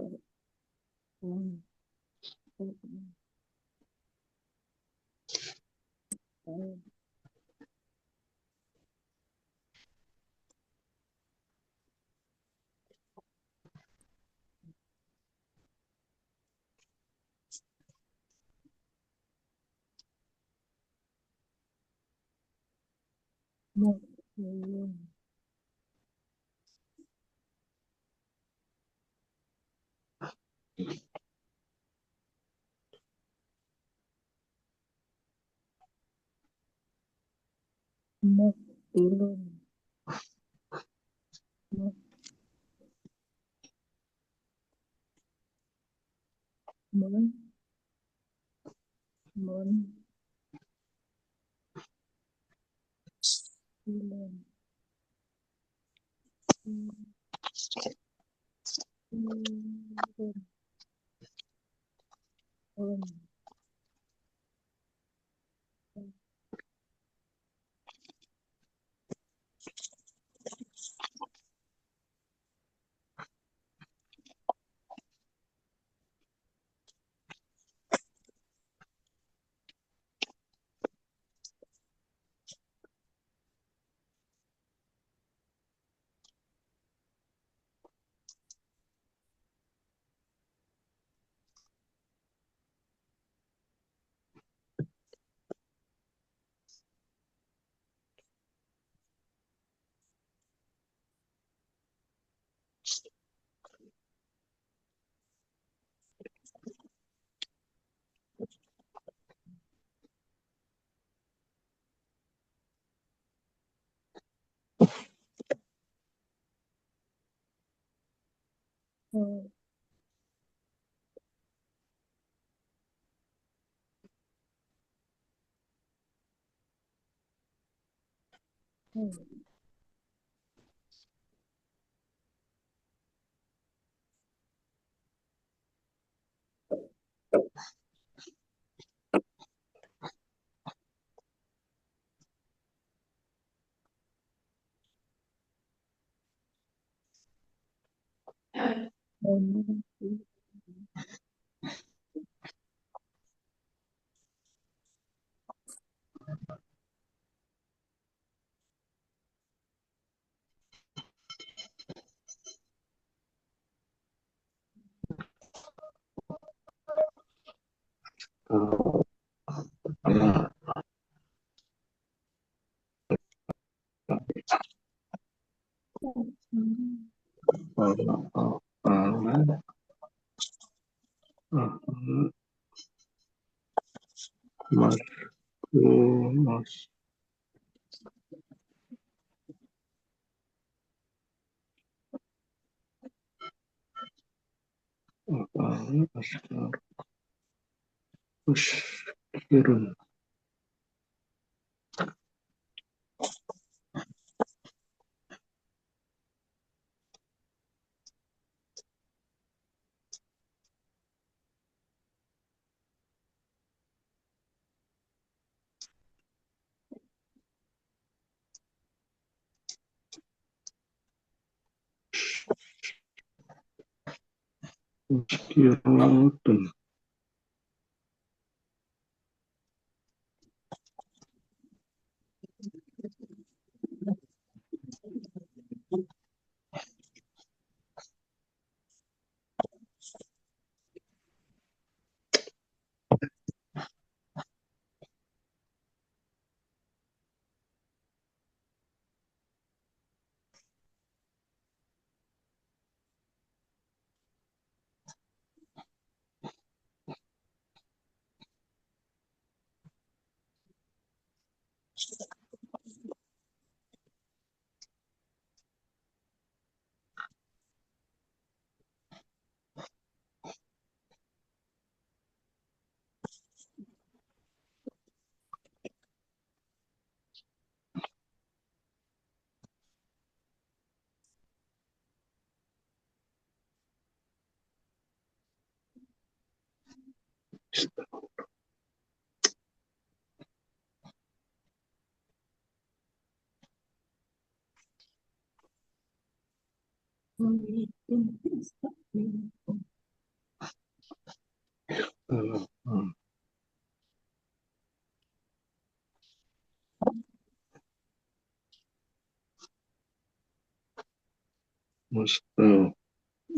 Mukbilun. Mun. Bilun. Mas, muskirun. Muskiratun.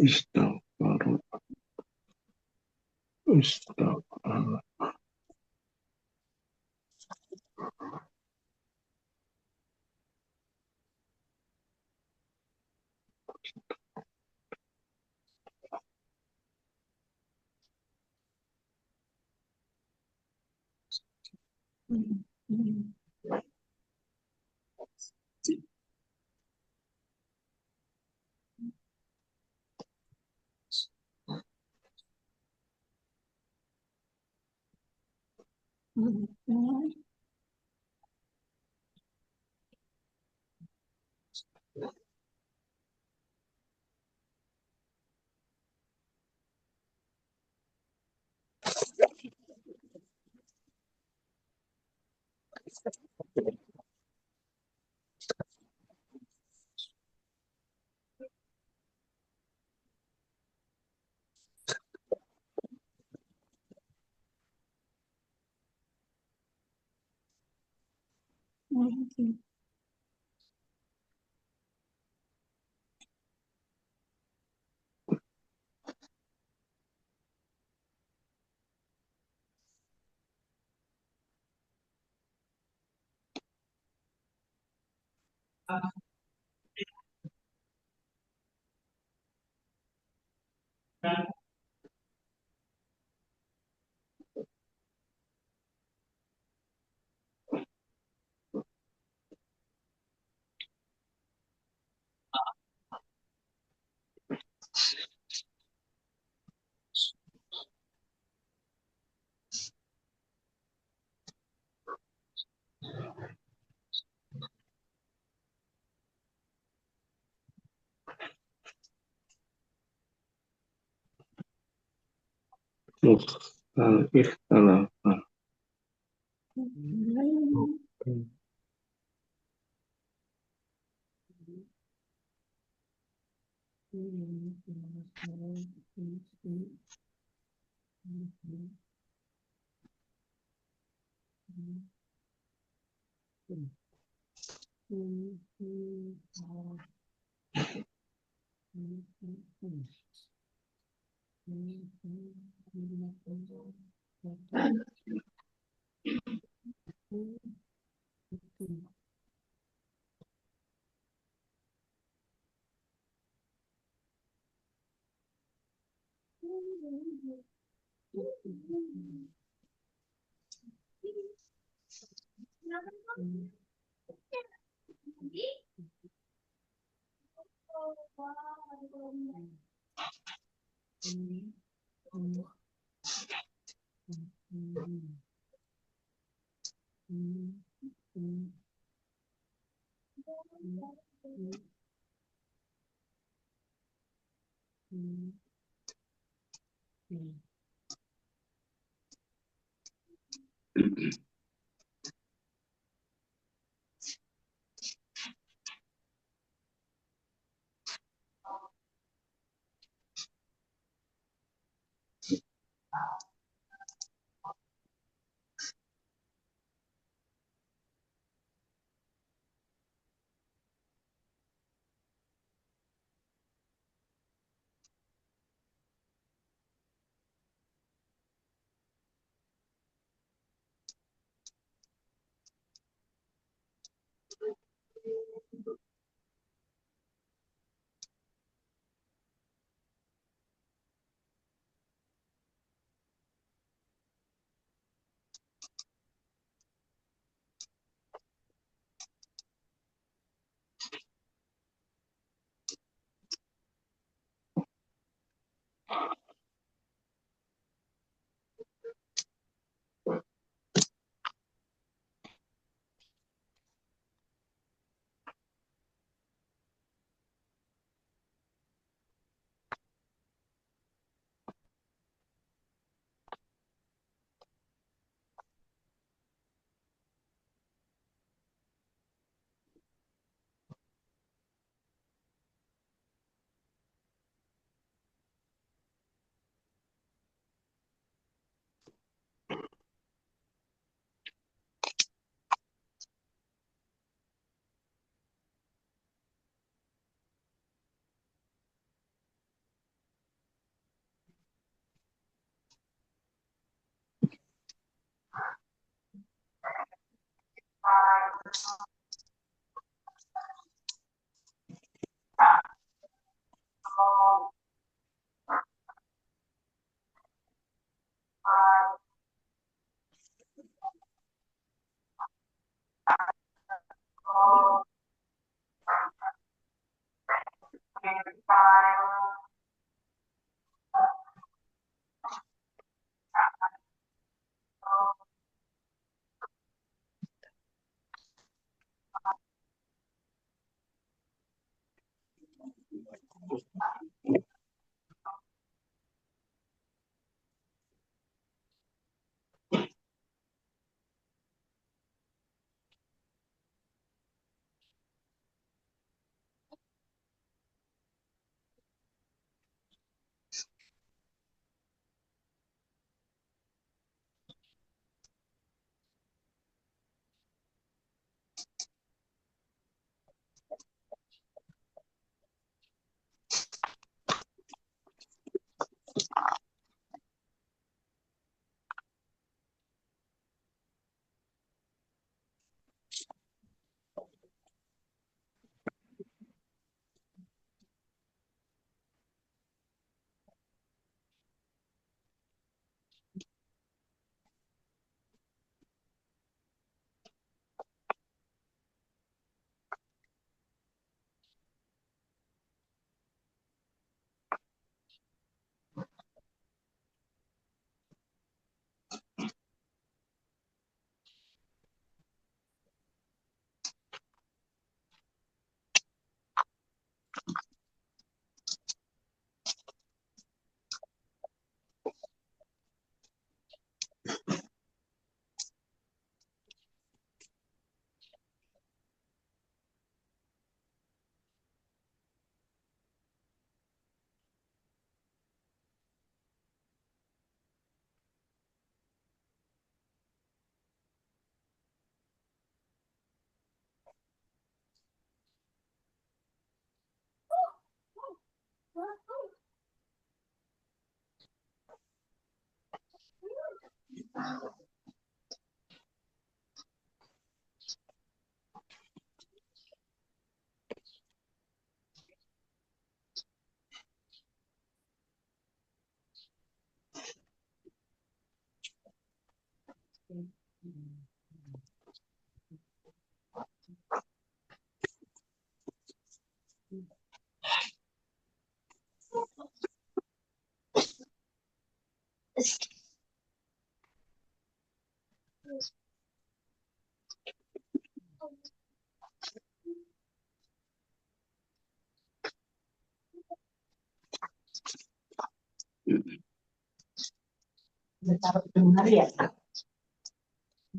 Istighfar, istighfar, ikhtalafa.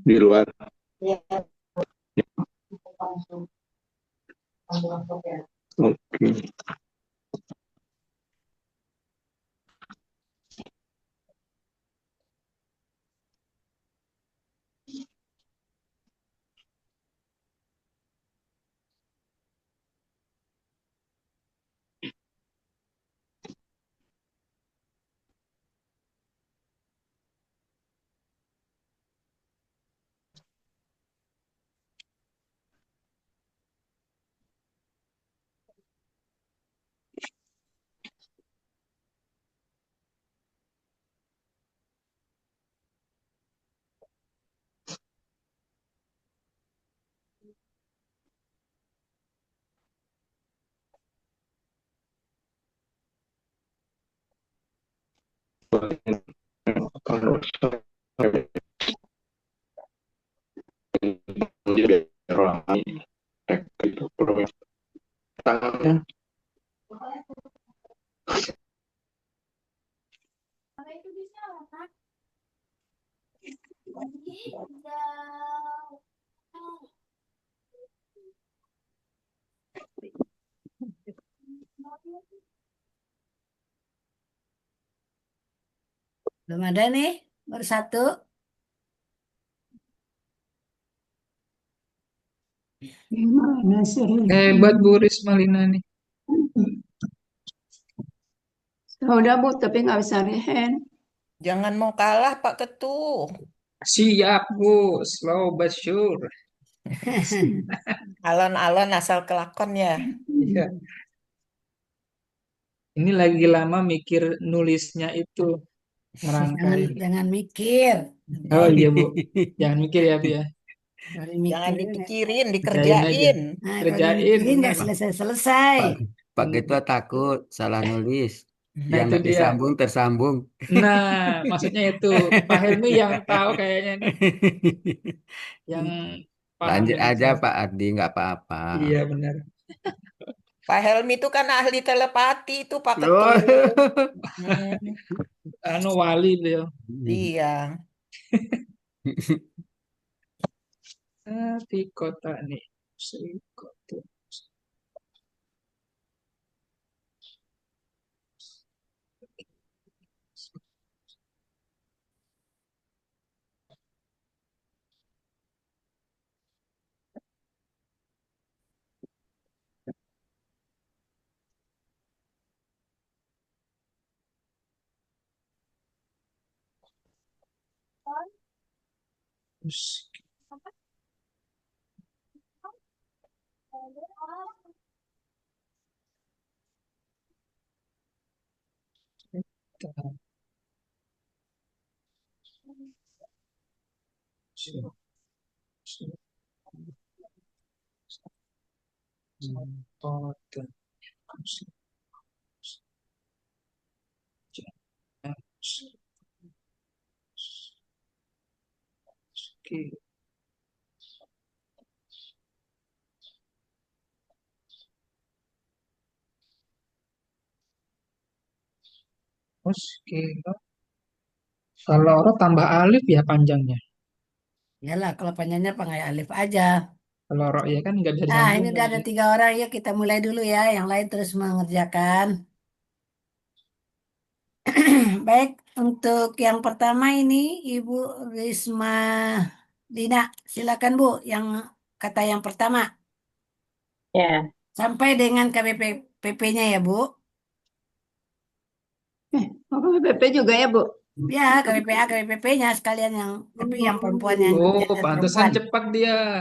Di luar. Oke. Kalau saya orang itu proyek tangannya Belum ada nih, baru satu. Gimana sih? Hebat Bu Risma Lina nih. Udah Bu, tapi nggak bisa rehen. Jangan mau kalah Pak Ketua. Siap Bu, slow but sure. Alon-alon asal kelakon ya. Iya. Ini lagi lama mikir nulisnya itu, ngerangkai. Jangan mikir. Oh iya Bu, jangan mikir ya Bu ya. Jangan dipikirin, Kerjain aja. dikerjain. Nah, kalau Kerjain. dipikirin nggak selesai-selesai. Pak Ketua takut salah nulis. Nah Yang itu nggak dia. disambung tersambung. Nah, maksudnya itu Pak Helmi yang tahu kayaknya nih. Yang paham Lanjut yang aja jelas. Pak Ardi, nggak apa-apa. Iya benar. Pak Helmi itu kan ahli telepati itu Pak Oh. Ketua. Anu wali beliau. Iya. Di kota nih. Kota. Kalau ro tambah alif ya panjangnya. Yalah, kalau panjangnya pakai alif aja. Kalau ro ya kan nggak bisa Nah, ini disambung. udah ada 3 orang. Yuk kita mulai dulu ya. Yang lain terus mengerjakan. Baik, untuk yang pertama ini Ibu Risma Dina. Silakan Bu, yang kata yang pertama. Ya. Sampai dengan KBPP-nya ya Bu. KBPP juga ya Bu? Ya, KBPA, KBPP-nya sekalian yang tapi yang perempuan yang Oh, gender pantesan perempuan. cepat dia.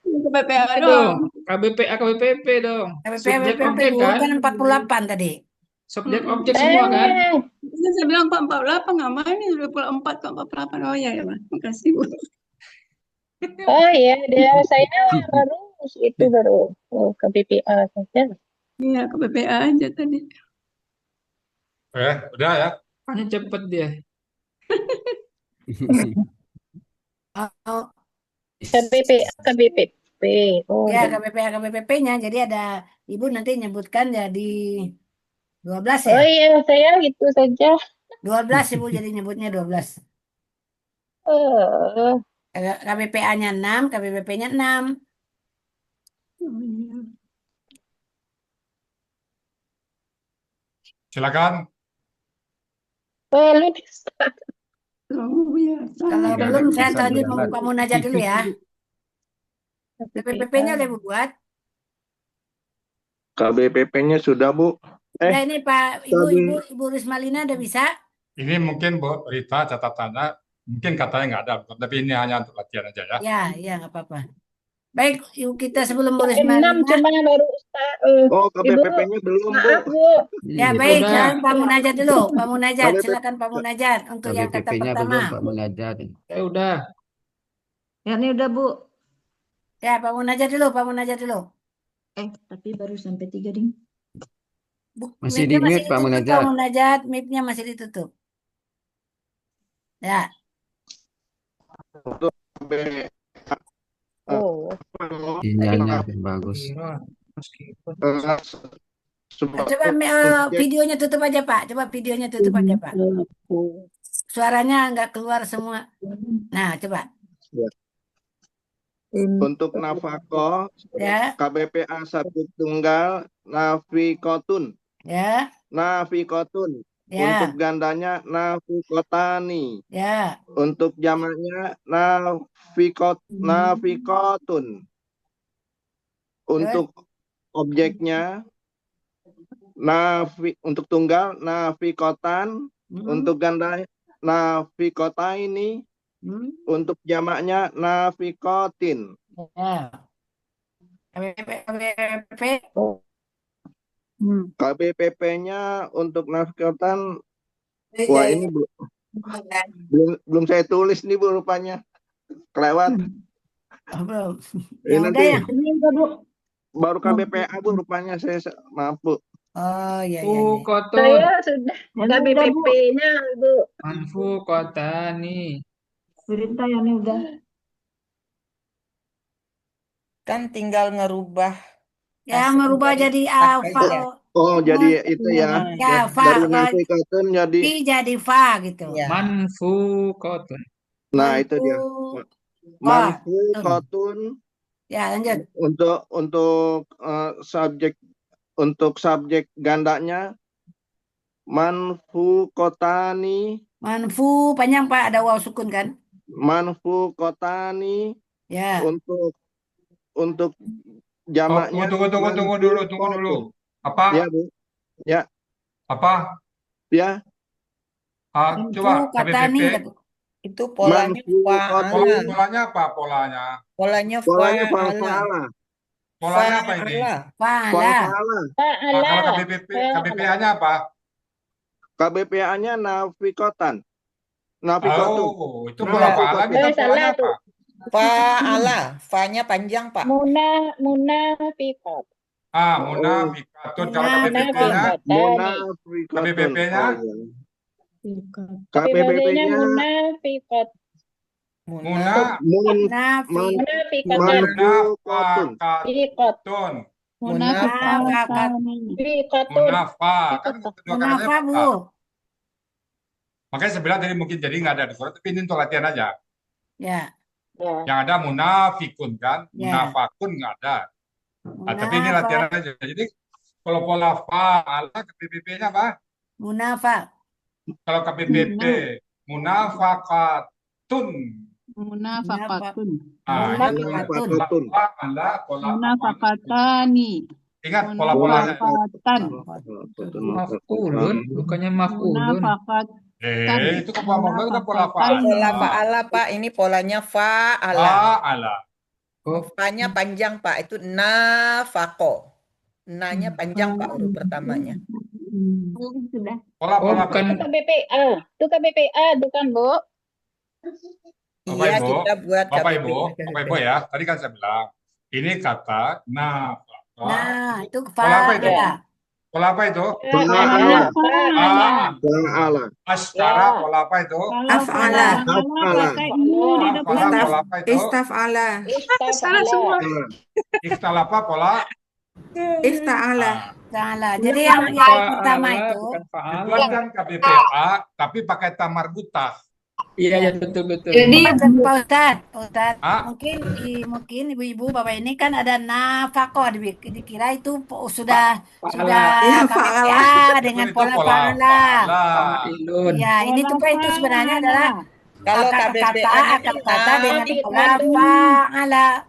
KBPA Aduh, dong. KBPA, KBPP dong. KBPA, Subjek KBPP objek Bu, kan? kan 48 tadi. Subjek objek semua kan? Saya bilang kok 48 ngapain ini 24 kok 48. Oh ya, Mas. Makasih Bu. Oh iya, saya baru itu baru ke BPA saja. Iya, ke BPA aja tadi. Udah ya. Hanya cepet dia. Oh, KBPA, KBPP. Oh, ya KBPA, KBPP-nya. Jadi ada Ibu nanti nyebutkan jadi 12 ya? Oh iya, saya itu saja. 12 Ibu jadi nyebutnya 12. KBPA-nya 6, KBPP-nya 6. Silakan. Oh ya. Kalau Tidak belum ada saya kebiasaan lanjut berjalan. Pak Munajat dulu ya. KBPP-nya udah Bu buat. KBPP-nya sudah, Bu. Udah ini Pak Ibu Rismalina udah bisa? Ini mungkin Bu Rita catatannya mungkin katanya nggak ada, tapi ini hanya untuk latihan aja ya. Ya nggak apa-apa. Baik, Ibu kita sebelum Bu 6 Rismalina. cuma baru Oh, KBPP-nya belum, Bu. maaf Bu. Ya baik, sekarang Pak Munajat dulu. Pak Munajat, KBPP silakan Pak Munajat untuk yang kata KBPP-nya belum pertama. Pak Munajat. Udah. Ya ini udah Bu. Ya Pak Munajat dulu, Pak Munajat dulu. Tapi baru sampai 3 ding. Masih Mic-nya di mute Pak ditutup, Munajat. Pak Munajat, mic-nya masih ditutup. Ya. untuk Oh. Sinyalnya bagus. Coba videonya tutup aja Pak. Coba videonya tutup aja Pak. Suaranya nggak keluar semua. Nah, coba. Untuk nafako, Ya. KBPA 1 tunggal, nafikotun. Ya. Nafikotun. Ya. Untuk gandanya, nafikotani. Ya. Untuk jamaknya, nafikotun. Untuk objeknya, untuk tunggal, nafikotan. Untuk ganda, nafikota ini. Untuk jamaknya nafikotin. Ya. KBP. KBPP-nya untuk nafikotan. Wah, ini belum saya tulis nih Bu rupanya. Kelewat. Belum. Ini Yang nanti udah ya. baru KBPA Bu rupanya saya maaf Bu. Oh iya. Fukotun. Saya sudah KBPP-nya, Bu. Manfukotani. Cerita yang ini udah. Kan tinggal ngerubah Yang asal merubah jadi jadi fah fa. aja. Oh, jadi itu ya. Ya, Jadi fa. Dari nafikotin jadi. Jadi fa gitu. ya. Manfukotun. Nah, itu dia. Manfukotun. Ya, lanjut. Untuk subjek gandanya manfukotani. Manfu panjang Pak, ada waw sukun kan? Manfukotani. Ya. Untuk jamaknya. Tunggu dulu. Apa? Ya, Bu. Ya. Apa? Ya. Coba KBPP. Itu polanya fa'ala. Polanya apa polanya? Polanya Polanya fa'ala. fa'ala. Polanya apa ini? Fa'ala. Kalau KBPA-nya apa? KBPA-nya nafikotan. Nafikotun. Oh, itu pola fa'ala kita polanya apa? Fa'ala. Fa-nya panjang, Pak. Munafikot. Munafikatun. Kalau KBPP-nya? KBPP-nya? KBPP-nya munafikot. Munafikatun. Munafa, Bu. Makanya saya bilang tadi mungkin jadi nggak ada di surat, tapi ini untuk latihan aja. Ya. Yang ada munafikun kan, munafakun nggak ada. Nah, tapi ini latihan aja. Jadi kalau pola fa'ala KBPP-nya apa? Munafa. Kalau KBPP munafakatun. Munafakatun. Munafakatani. Ingat pola-polanya. Maf'ulun, bukannya maf'ulun. Itu kan udah pola fa'ala. Pola fa'ala, Pak. Ini polanya fa'ala. Fa-nya panjang, Pak. Itu nafako. Na-nya panjang, Pak, huruf pertamanya. Sudah. Bukan. Itu KBPA, bukan, Bu? Iya, kita buat Bapak Ibu ya. Tadi kan saya bilang ini kata nafako. Nah, itu Pola apa itu? Pola apa itu? Fa'ala. Askara pola apa itu? Af'ala. Pola apa itu? Istaf'ala. Salah semua. Ikhtalafa pola. Ista'ala. Salah. Jadi yang pertama itu kan KBPA tapi pakai tamarbutah. Iya, betul. Jadi Pak Ustadz, mungkin ibu-ibu bapak ini kan ada nafkah dikira itu sudah KBPA dengan pola fa'ala. Ya, ini tuh Pak itu sebenarnya adalah kalau kata dengan pola fa'ala.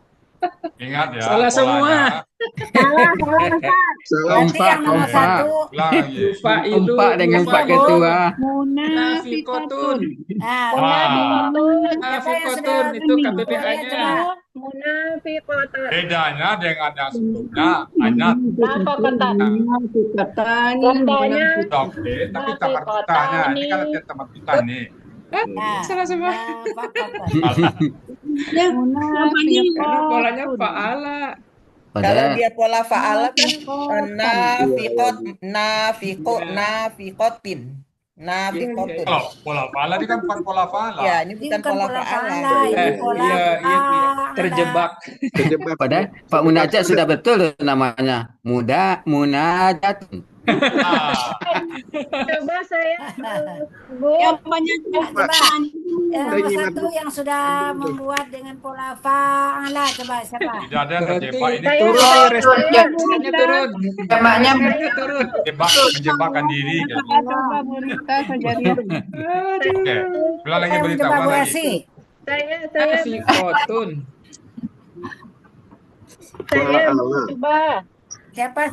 Ingat ya. Salah semua. Nanti yang nomor satu. Umpak dengan Pak Ketua. Munafikotun. Munafikotun itu KBPA-nya. Munafikotun. Bedanya dengan yang sebelumnya hanya tapi tamarbutahnya. Ini kan latihan tamarbutah nih. Salah semua. Karena polanya fa'ala. Kalau dia pola fa'ala kan nafikotin. Kalau pola fa'ala ini kan bukan pola fa'ala. Ya, ini bukan pola fa'ala. Iya, terjebak. Padahal Pak Munajat sudah betul namanya. Munajat. Coba saya yang banyak nomor satu yang sudah membuat dengan pola fa'ala, coba siapa? Tidak ada yang terjebak ini turun. Jamaknya turun. Menjebakkan diri. Coba berita saja dia. Oke, ulang lagi berita lagi. Saya coba. Siapa?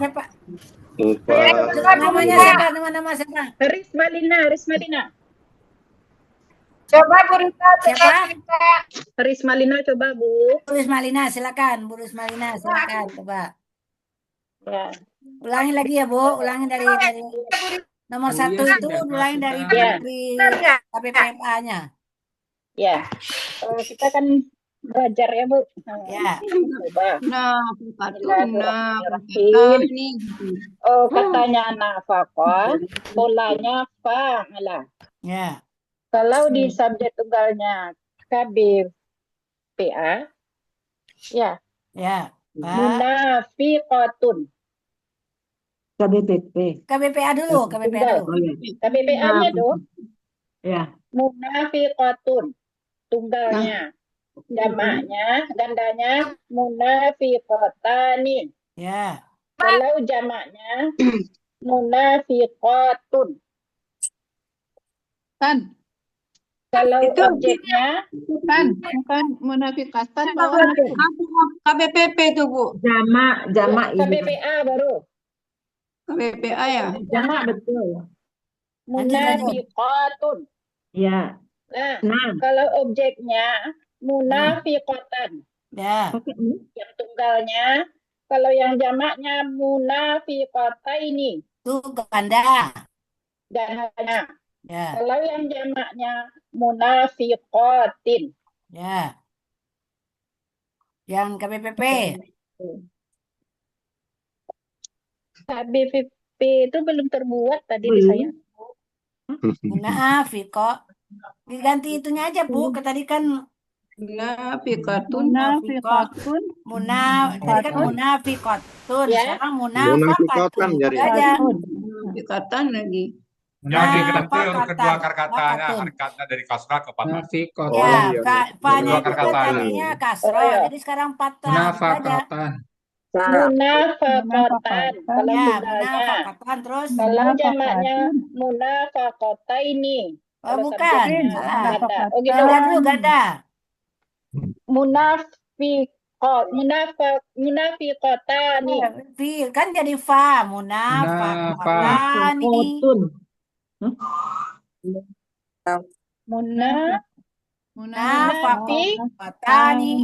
Namanya siapa? Nama siapa? Rismalina. Coba Bu Rita. Siapa? Rismalina coba Bu. Bu Rismalina, silakan. Bu Rismalina, silakan. Coba. Ya. Ulangi lagi ya Bu, ulangi dari nomor Oh, satu iya, itu sudah ulangi dari melakukan. KBPMA-nya. Ya. Kita kan belajar ya Bu. Ya. Coba. Nah, Bismillahirrahmanirrahim. Oh, katanya nafaqah, polanya fa'ala. Ya. Kalau di subjek tunggalnya KBPA, ya. Ya. Munafiqatun. KBPA dulu, KBPA dulu. KBPA-nya dong. Ya. Munafiqatun. Tunggalnya. Jamaknya, gandanya munafiqatani. Ya. Kalau jamaknya munafiqatun. Kan. Kalau Itu objeknya bukan munafiqatan bawahnya KBPP itu Bu. Jamak KBPA baru. KBPA ya. Jamak betul. Munafiqatun. Ya. Nah, kalau objeknya munafiqatan. Ya. Yang tunggalnya, kalau yang jamaknya munafiqataini. Itu ganda. Gandanya. Ya. Kalau yang jamaknya munafiqatin. Ya. Yang KBPP. KBPP itu belum terbuat tadi di saya. Munafiqah. Diganti itunya aja Bu, tadi kan Munafiqatun. Tadi kan munafiqatun. Ya. Sekarang munafaqatun. Aja. Munafiqatan lagi. Jadi kedua harkatnya dari kasrah ke fathah. Ya, fa-nya itu kan tadinya kasrah, jadi sekarang fathah aja. Munafaqatan. Kalau Ya, tunggalnya. munafaqatan terus. Kalau jamaknya munafaqataini. Oh, bukan. Salah. Oh, gitu. Ganda dulu, ganda. Munafiqatani. Kan jadi fa, munafaqatani. Munafaqatani.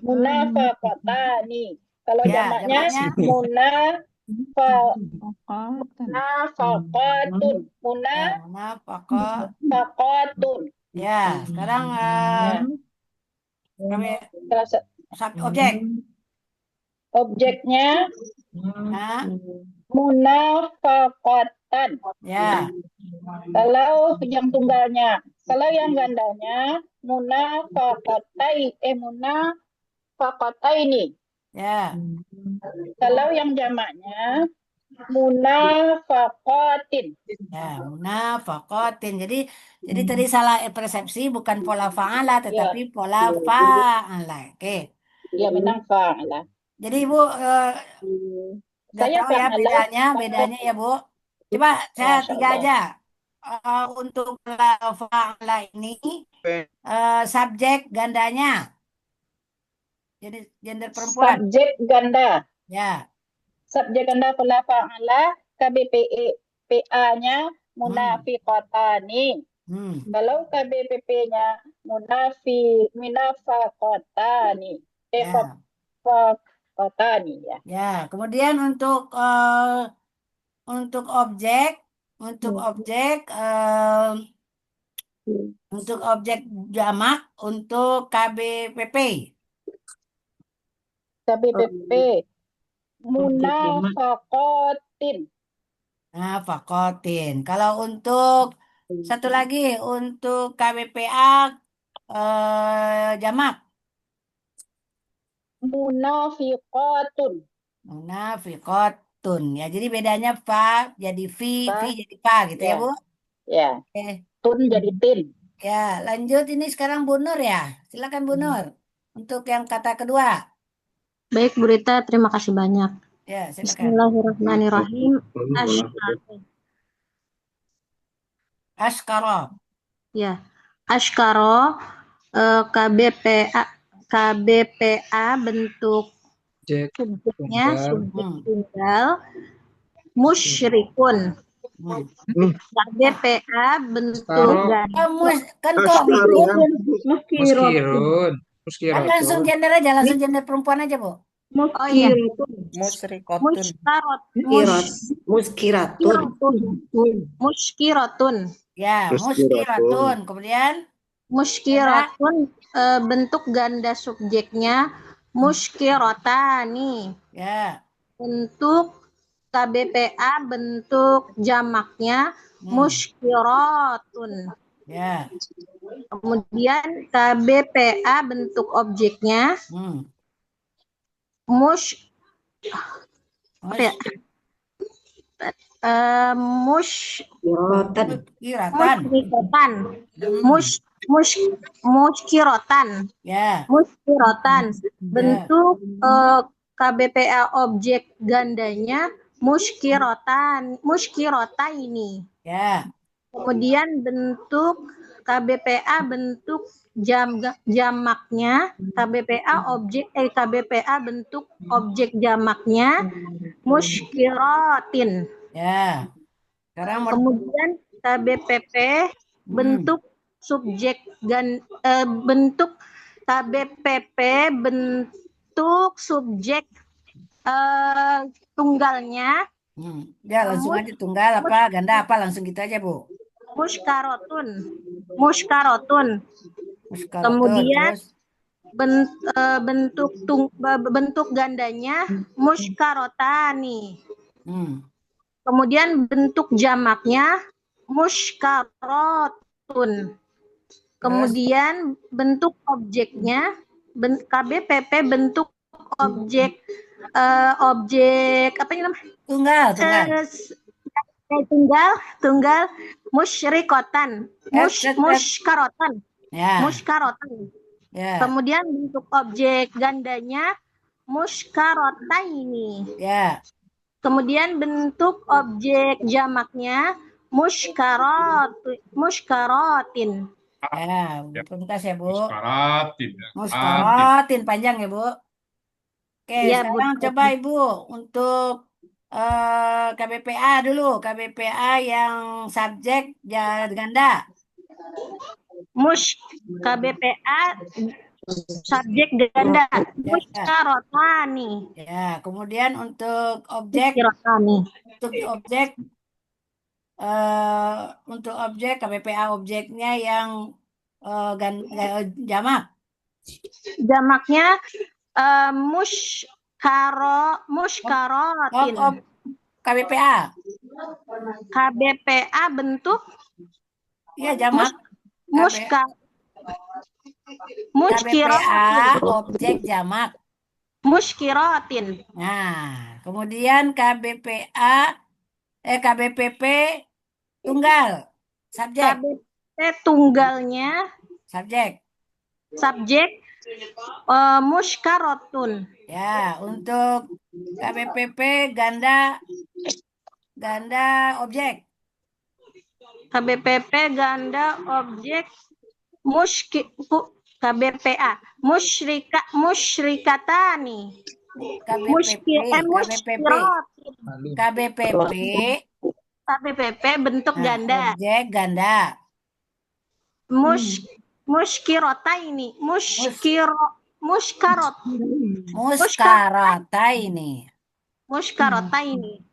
Munafaqatani. Kalau jamaknya munafaqatun. Munafaqatun. Ya, sekarang objek. Objeknya munafaqatan. Ya. Kalau yang tunggalnya, kalau yang gandanya munafaqataini. Ya. Kalau yang jamaknya munafaqatin. Ya, munafaqatin. Jadi tadi salah persepsi, bukan pola fa'ala tetapi pola fa'ala. Oke. Ya, memang fa'ala. Jadi Ibu udah tahu ya bedanya ya Bu. Coba saya tiga aja. Untuk fa'ala ini subjek gandanya. Jadi gender perempuan. Subjek ganda. Ya. Subjek ganda pola fa'ala, KBPA-nya munafiqatani. Kalau KBPP-nya munafaqatani. Faqatani ya. Ya, kemudian untuk objek jamak untuk KBPP. Munafaqatin. Nafaqatin. Kalau untuk satu lagi untuk KBPA jamak. Munafiqatun. Munafiqatun. Ya, jadi bedanya fa jadi fi jadi pa gitu ya Bu. Ya. Tun jadi tin. Ya, lanjut ini sekarang Bu Nur ya. Silakan Bu Nur untuk yang kata kedua. Baik Bu Rita, terima kasih banyak. Ya, silakan. Bismillahirrahmanirrahim. Ashkara. Ya, Ashkara KBPA bentuk subjeknya subjek tunggal musyrikun. KBPA bentuk ganda. Kan kok ikut Muskirun. kan langsung gender aja, langsung gender perempuan aja, Bu. Oh iya. Musrikotun. Muskiratun. Ya, muskiratun. Kemudian muskiratun bentuk ganda subjeknya muskirotani. Ya. Untuk KBPA bentuk jamaknya muskiratun. Ya. Kemudian KBPA bentuk objeknya muskirotan. Ya. Muskirotan. Bentuk KBPA objek gandanya muskirota ini. Ya. Kemudian bentuk KBPA bentuk jamaknya KBPA bentuk objek jamaknya muskirotin. Ya. Sekarang kemudian KBPP bentuk subjek bentuk KBPP bentuk subjek tunggalnya. Ya, langsung aja tunggal apa ganda apa langsung gitu aja, Bu. Muskarotun. Kemudian bentuk gandanya muskarotani. Kemudian bentuk jamaknya muskarotun. Kemudian bentuk objeknya KBPP bentuk objek apa namanya? Tunggal musyrikotan. Muskarotan. Ya. Muskarotan. Ya. Kemudian bentuk objek gandanya muskarotaini. Ya. Kemudian bentuk objek jamaknya muskarotin. Ya, tuntas ya, Bu. Muskaratin. Muskaratin panjang ya, Bu. Oke, ya, sekarang Bu. coba Ibu untuk KBPA dulu, KBPA yang subjek ganda. KBPA subjek ganda muskarotani. Ya, kemudian untuk objek untuk objek KBPA objeknya yang jamak. Jamaknya muskarotin. KBPA. KBPA bentuk ya jamak. KBPA objek jamak. Muskirotin. Nah, kemudian KBPP tunggal subjek. KBP tunggalnya subjek. Muskarotun. Ya, untuk KBPP ganda objek. KBPP ganda objek KBPA musyrikatani. KBPP bentuk ganda. Objek ganda. Muskirota ini. Muskarota ini.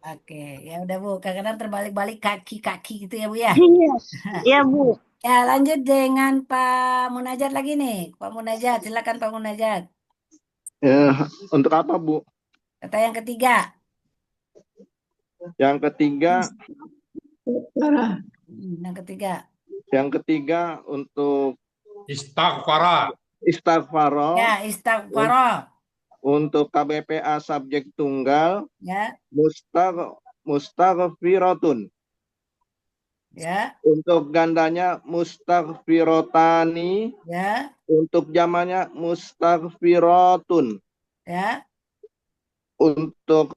Oke, ya udah Bu. Kadang-kadang terbalik-balik kaki-kaki gitu ya Bu ya. Iya Bu. Ya lanjut dengan Pak Munajat lagi nih. Pak Munajat, silakan Pak Munajat. Ya, untuk apa Bu? Kata yang ketiga. Yang ketiga. Yang ketiga untuk istighfara. Ya, istighfara. Untuk KBPA subjek tunggal. Ya. Mustaghfiratun. Ya. Untuk gandanya mustaghfirotani. Ya. Untuk jamannya mustaghfiratun. Ya. Untuk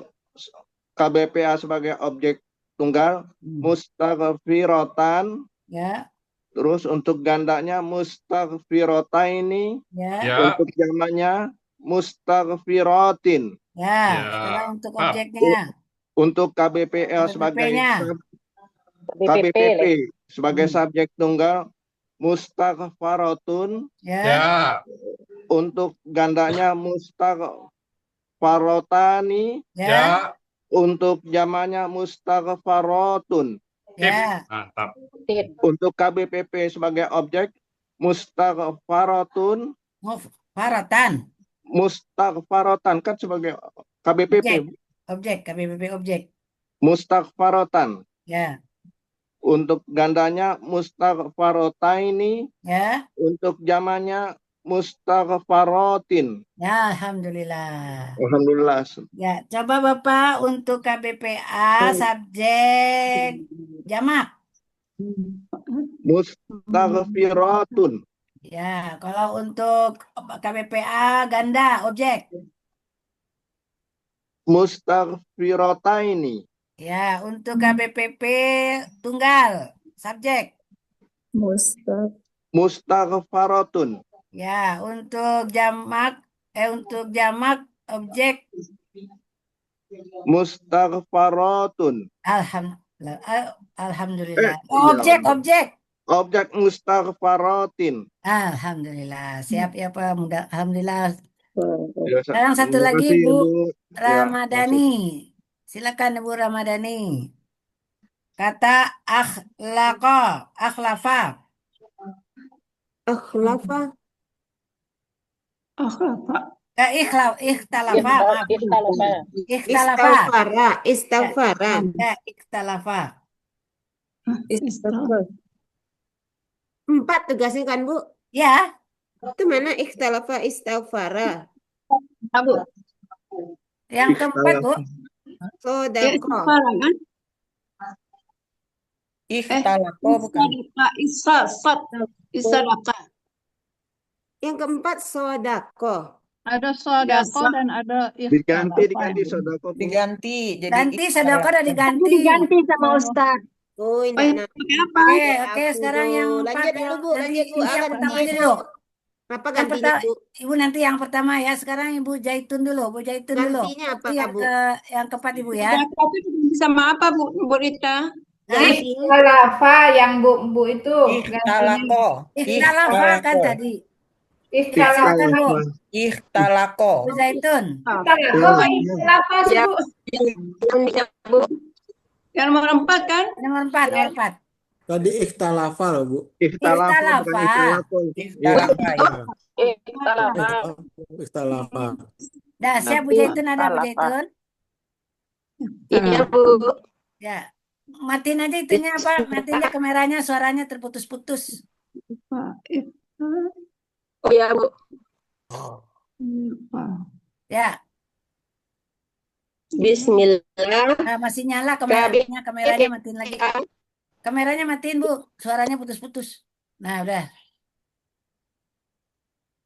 KBPA sebagai objek tunggal mustaghfirotan. Ya. Terus untuk gandanya mustaghfirotaini. Ya. Untuk jamannya mustaghfirotin. Ya. Sekarang untuk objeknya. Untuk KBPA sebagai KBPP sebagai subjek tunggal mustaghfaratun. Ya. Untuk gandanya mustaghfarotani. Ya. Untuk jamannya mustaghfaratun. Ya. Mantap. Untuk KBPP sebagai objek mustaghfaratun. Mustaghfaratan kan sebagai KBPP. Objek, KBPP objek. Mustaghfaratan. Ya. Untuk gandanya mustaghfarotaini. Ya. Untuk jamannya mustaghfarotin. Ya, alhamdulillah. Alhamdulillah. Ya, coba Bapak untuk KBPA subjek jamak. Mustaghfiratun. Ya, kalau untuk KBPA ganda objek. Mustaghfirotaini. Ya, untuk KBPP tunggal subjek. Mustaghfaratun. Ya, untuk jamak objek. Mustaghfaratun. Alhamdulillah. Objek. Objek mustaghfaratin. Alhamdulillah. Siap ya Pak. Alhamdulillah. Ya, Sekarang satu terima lagi kasih, Ibu Ibu. Ramadhani. Silakan Ibu Ramadhani. Kata akhlaqa, akhlafa. Akhlafa. Ikhtalafa. Istighfara. Ya, ikhtalafa. Empat tugasnya kan Bu? Ya. Itu mana ikhtalafa istighfara? Bu. Yang keempat Bu. Sodako. Ikhtalaqa bukan. Isadaqa. Yang keempat sodako. Ada sodako dan ada diganti sodako. Diganti. Ganti sodako udah diganti. Diganti sama Ustaz. Oh, Oke, sekarang yang lanjut dulu Bu, lanjut Bu. Yang pertama aja dulu. Apa gantinya Bu? Ibu nanti yang pertama ya. Sekarang Ibu Zaitun dulu, Bu Zaitun dulu. Gantinya apa Bu? Yang keempat Ibu ya. Sama apa Bu Rita? Ikhtalafa yang Bu itu. Ikhtalafa kan tadi. Ikhtalaqa. Bu Zaitun. Ikhtalafa sih Bu. Yang nomor 4 kan? Nomor 4. Tadi ikhtalafa loh Bu. Ikhtalafa. Dah siap Bu Zaitun, ada Bu Zaitun? Iya Bu. Ya. Matiin aja itunya apa? Matiin aja kameranya, suaranya terputus-putus. Oh ya Bu. Ya. Bismillah. Nah, masih nyala kameranya matiin lagi. Kameranya matiin Bu, suaranya putus-putus. Nah, udah.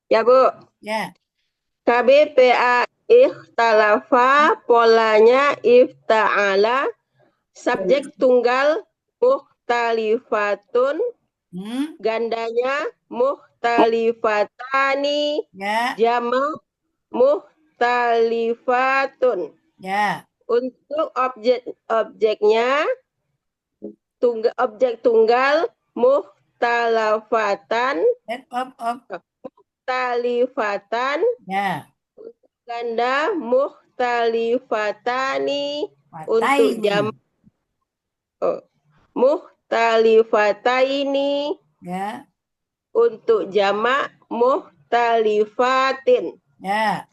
Ya Bu. Ya. KBPA ikhtalafa, polanya ifta'ala, subjek tunggal mukhtalifatun, gandanya mukhtalifatani, jamak mukhtalifatun. Ya. Untuk objeknya objek tunggal mukhtalafatan. Mukhtalifatan. Ya. Ganda mukhtalifatani. Untuk jamak mukhtalifataini. Ya. Untuk jamak mukhtalifatin. Ya.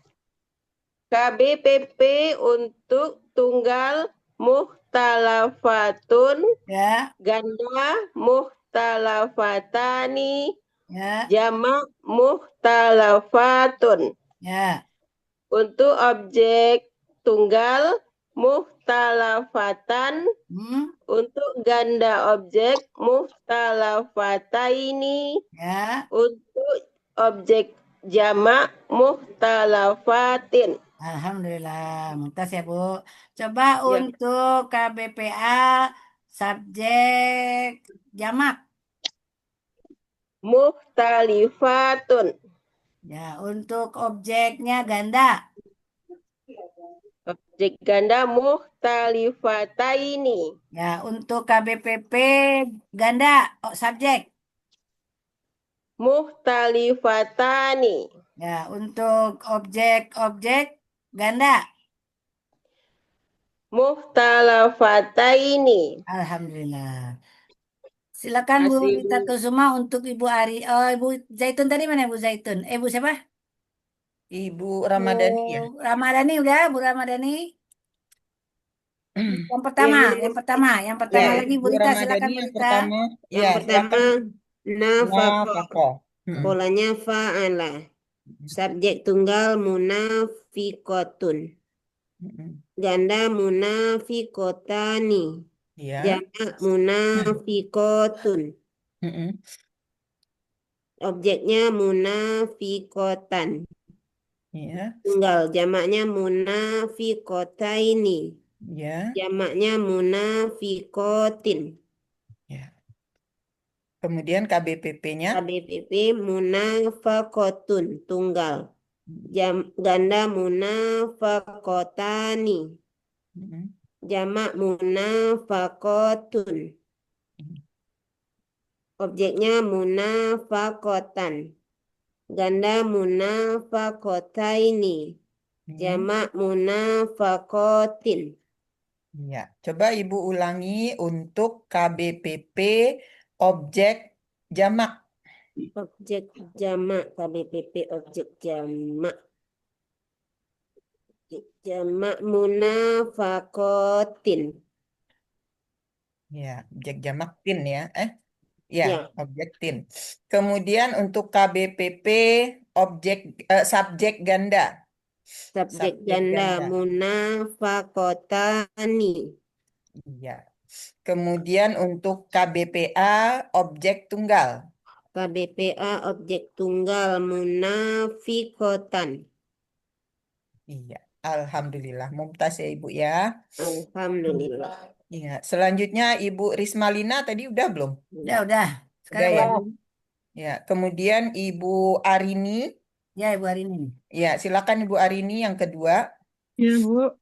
KBPP untuk tunggal mukhtalafatun, ya. Ganda mukhtalafatani, ya. Jamak mukhtalafatun. Ya. Untuk objek tunggal mukhtalafatan, untuk ganda objek mukhtalafataini, ya. Untuk objek jamak mukhtalafatin. Alhamdulillah, mumtaz ya Bu. Coba untuk KBPA subjek jamak. Mukhtalifatun. Ya, untuk objeknya ganda. Objek ganda muhtalifataini. Ya, untuk KBPP ganda subjek. Muhtalifatani. Ya, untuk objek-objek ganda. Muhtalafataini. Alhamdulillah. Silakan Bu Rita Kusuma untuk Ibu Ari. Oh, Ibu Zaitun tadi mana Ibu Zaitun? Ibu siapa? Ibu Ramadhani ya. Ramadhani udah, Bu Ramadhani. Yang pertama Ya, lagi Bu Ibu Rita, Ramadhani silakan Bu yang Rita. pertama. Yang Ya, pertama silakan. nafaqah. Mm-mm. Polanya fa'ala. Subjek tunggal munafiqatun. Mm-mm. Ganda munafiqotani. Ya. Jamak munafiqotun. Mm-mm. Objeknya munafiqotan. Ya. Tunggal jamaknya munafiqotaini. Ya. Jamaknya munafiqotin. Ya. Kemudian KBPP-nya. KBPP munafaqotun tunggal. Ganda munafaqotani. Mm-mm. Jamak munafaqotun. Objeknya munafaqotan. Ganda munafaqotaini. Jamak munafaqotin. Ya, coba Ibu ulangi untuk KBPP objek jamak. Objek jamak KBPP objek jamak. Jamak munafaqotin. Ya, objek jamak tin ya. Ya, Ya. objek tin. Kemudian untuk KBPP subjek ganda. Subjek ganda munafaqotani. Iya. Kemudian untuk KBPA objek tunggal. KBPA objek tunggal munafiqotan. Iya, alhamdulillah. Mumtaz ya Ibu ya. Alhamdulillah. Iya, selanjutnya Ibu Rismalina tadi udah belum? Udah. Udah Sekarang ya. Ya, kemudian Ibu Arini. Ya, Ibu Arini. Ya, silakan Ibu Arini yang kedua. Ya, Bu.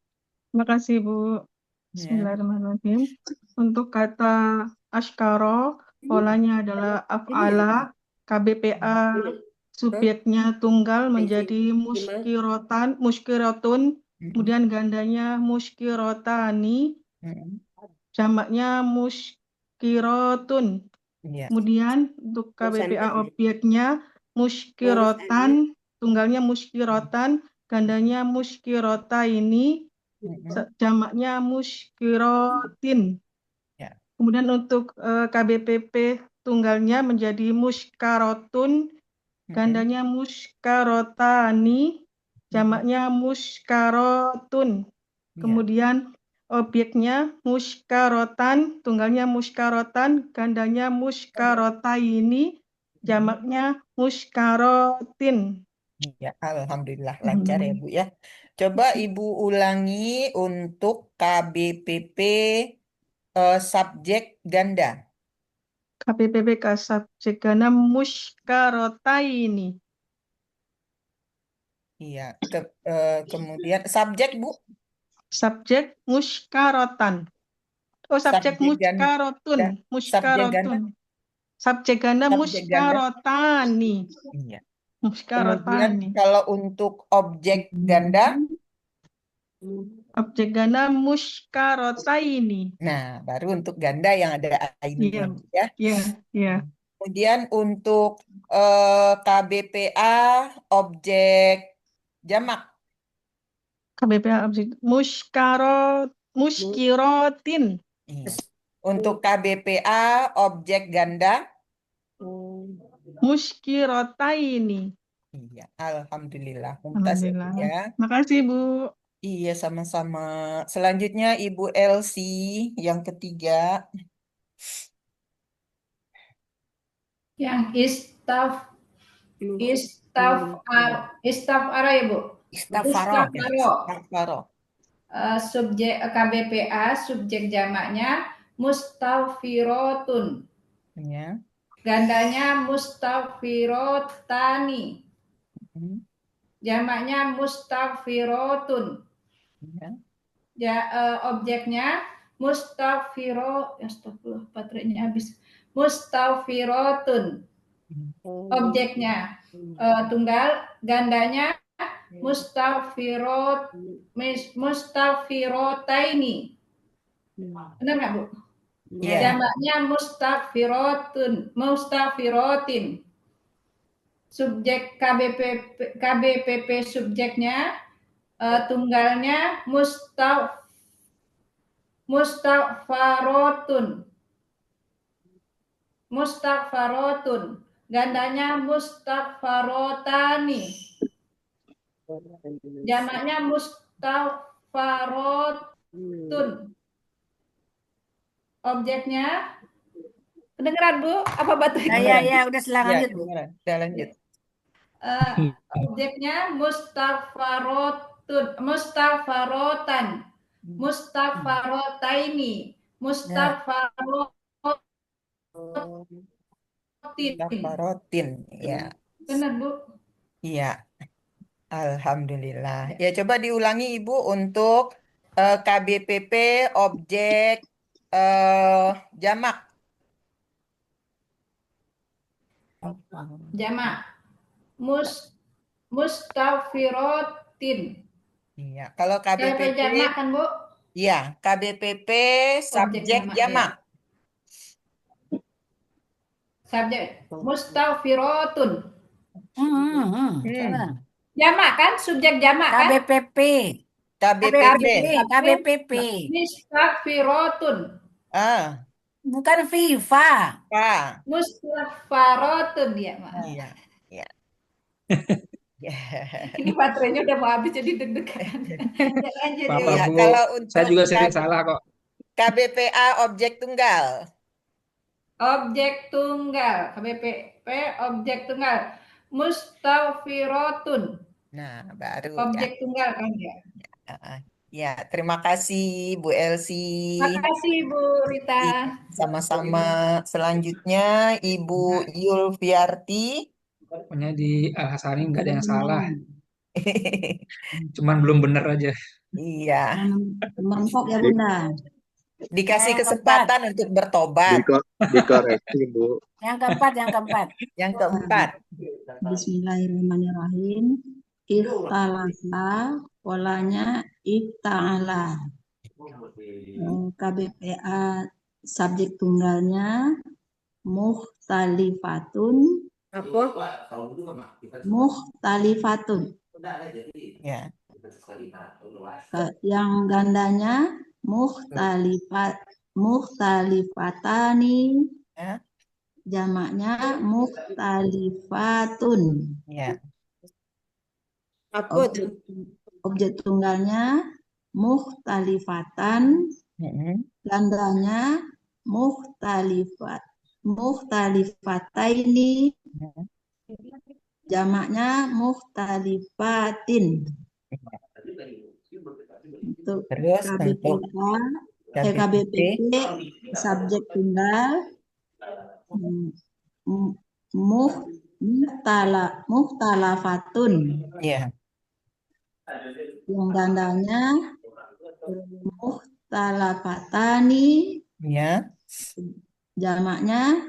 Terima kasih, Bu. Ya. Bismillahirrahmanirrahim. Untuk kata askaro, polanya adalah af'ala, KBPA, subjeknya tunggal menjadi muskirotun, kemudian gandanya muskirotani, jamaknya muskirotun. Ya. Kemudian untuk KBPA objeknya muskirotan, tunggalnya muskirotan, gandanya muskirotaini, jamaknya muskirotin. Ya. Kemudian untuk KBPP tunggalnya menjadi muskarotun, gandanya muskarotani, jamaknya muskarotun. Kemudian objeknya muskarotan, tunggalnya muskarotan, gandanya muskarotaini, jamaknya muskarotin. Ya, alhamdulillah lancar ya Bu ya. Coba Ibu ulangi untuk KBPP subjek ganda. KBPP subjek ganda muskarotaini. Iya, kemudian subjek Bu. Subjek muskarotan. Oh, subjek muskarotun. Muskarotun. Subjek ganda muskarotani. Iya. Muskarotani. Kemudian kalau untuk objek ganda? Objek ganda muskarotaini. Nah, baru untuk ganda yang ada ini ya. Iya. Kemudian untuk KBPA objek jamak. KBPA objek muskirotin. Untuk KBPA objek ganda muskirotaini. Iya, alhamdulillah. Mumtaz ya. Makasih Bu. Iya, sama-sama. Selanjutnya Ibu Elsie yang ketiga. Yang istafara ya Bu. Istafaro. Subjek KBPA subjek jamaknya mustaghfirotun. Ya. Gandanya mustaghfirotani. Jamaknya mustaghfirotun. Ya, objeknya mustaghfiro, astagfirullah, baterainya habis. Mustaghfirotun. Objeknya tunggal, gandanya mustaghfirotaini. Benar nggak, Bu? Jamaknya mustaghfirotin. Subjek KBPP subjeknya tunggalnya mustaghfarotun. Gandanya mustaghfarotani. Jamaknya mustaghfarotun. Objeknya kedengeran, Bu? Apa baterainya? Ya, udah lanjut, Bu. Udah lanjut. Objeknya mustaghfarotan, mustaghfarotaini, mustaghfarotin. Ya. Benar, Bu? Iya. Alhamdulillah. Ya, coba diulangi Ibu untuk KBPP objek jamak. Jamak. Mustaghfirotin. Iya, kalau KBPP jamak kan, Bu? Iya, KBPP subjek jamak. Subjek mustaghfirotun. Jamak kan, subjek jamak kan? KBPP. Mustaghfirotun. Bukan FIFA. Mustaghfarotun dia, Mak. Iya. Ini baterainya udah mau habis jadi deg-degan. Bapak, Bu, saya juga sering salah kok. KBPA objek tunggal. Objek tunggal. KBPP objek tunggal. Mustaghfirotun. Nah, baru. Objek tunggal kan ya. Ya, terima kasih Bu Elsie. Terima kasih Bu Rita. Sama-sama. Selanjutnya Ibu Yulviarti. Pokoknya di Al-Hasani nggak ada yang salah. Cuman belum benar aja. Iya. Merempok ya, Bunda. Dikasih kesempatan untuk bertobat. Dikoreksi, Bu. Yang keempat. Yang keempat. Bismillahirrahmanirrahim. Ikhtalafah, polanya ifta'ala. KBPA subjek tunggalnya muhtalifatun. Apa? Muhtalifatun. Ya. Yang gandanya muhtalifatani. Ya. Jamaknya muhtalifatun. Ya. Objek tunggalnya muhtalifatan. Gandanya muhtalifataini. Jamaknya muhtalifatin. Untuk KBPP subjek tunggal muhtalafatun. Ya. Yang gandanya muhtalafatani. Ya. Jamaknya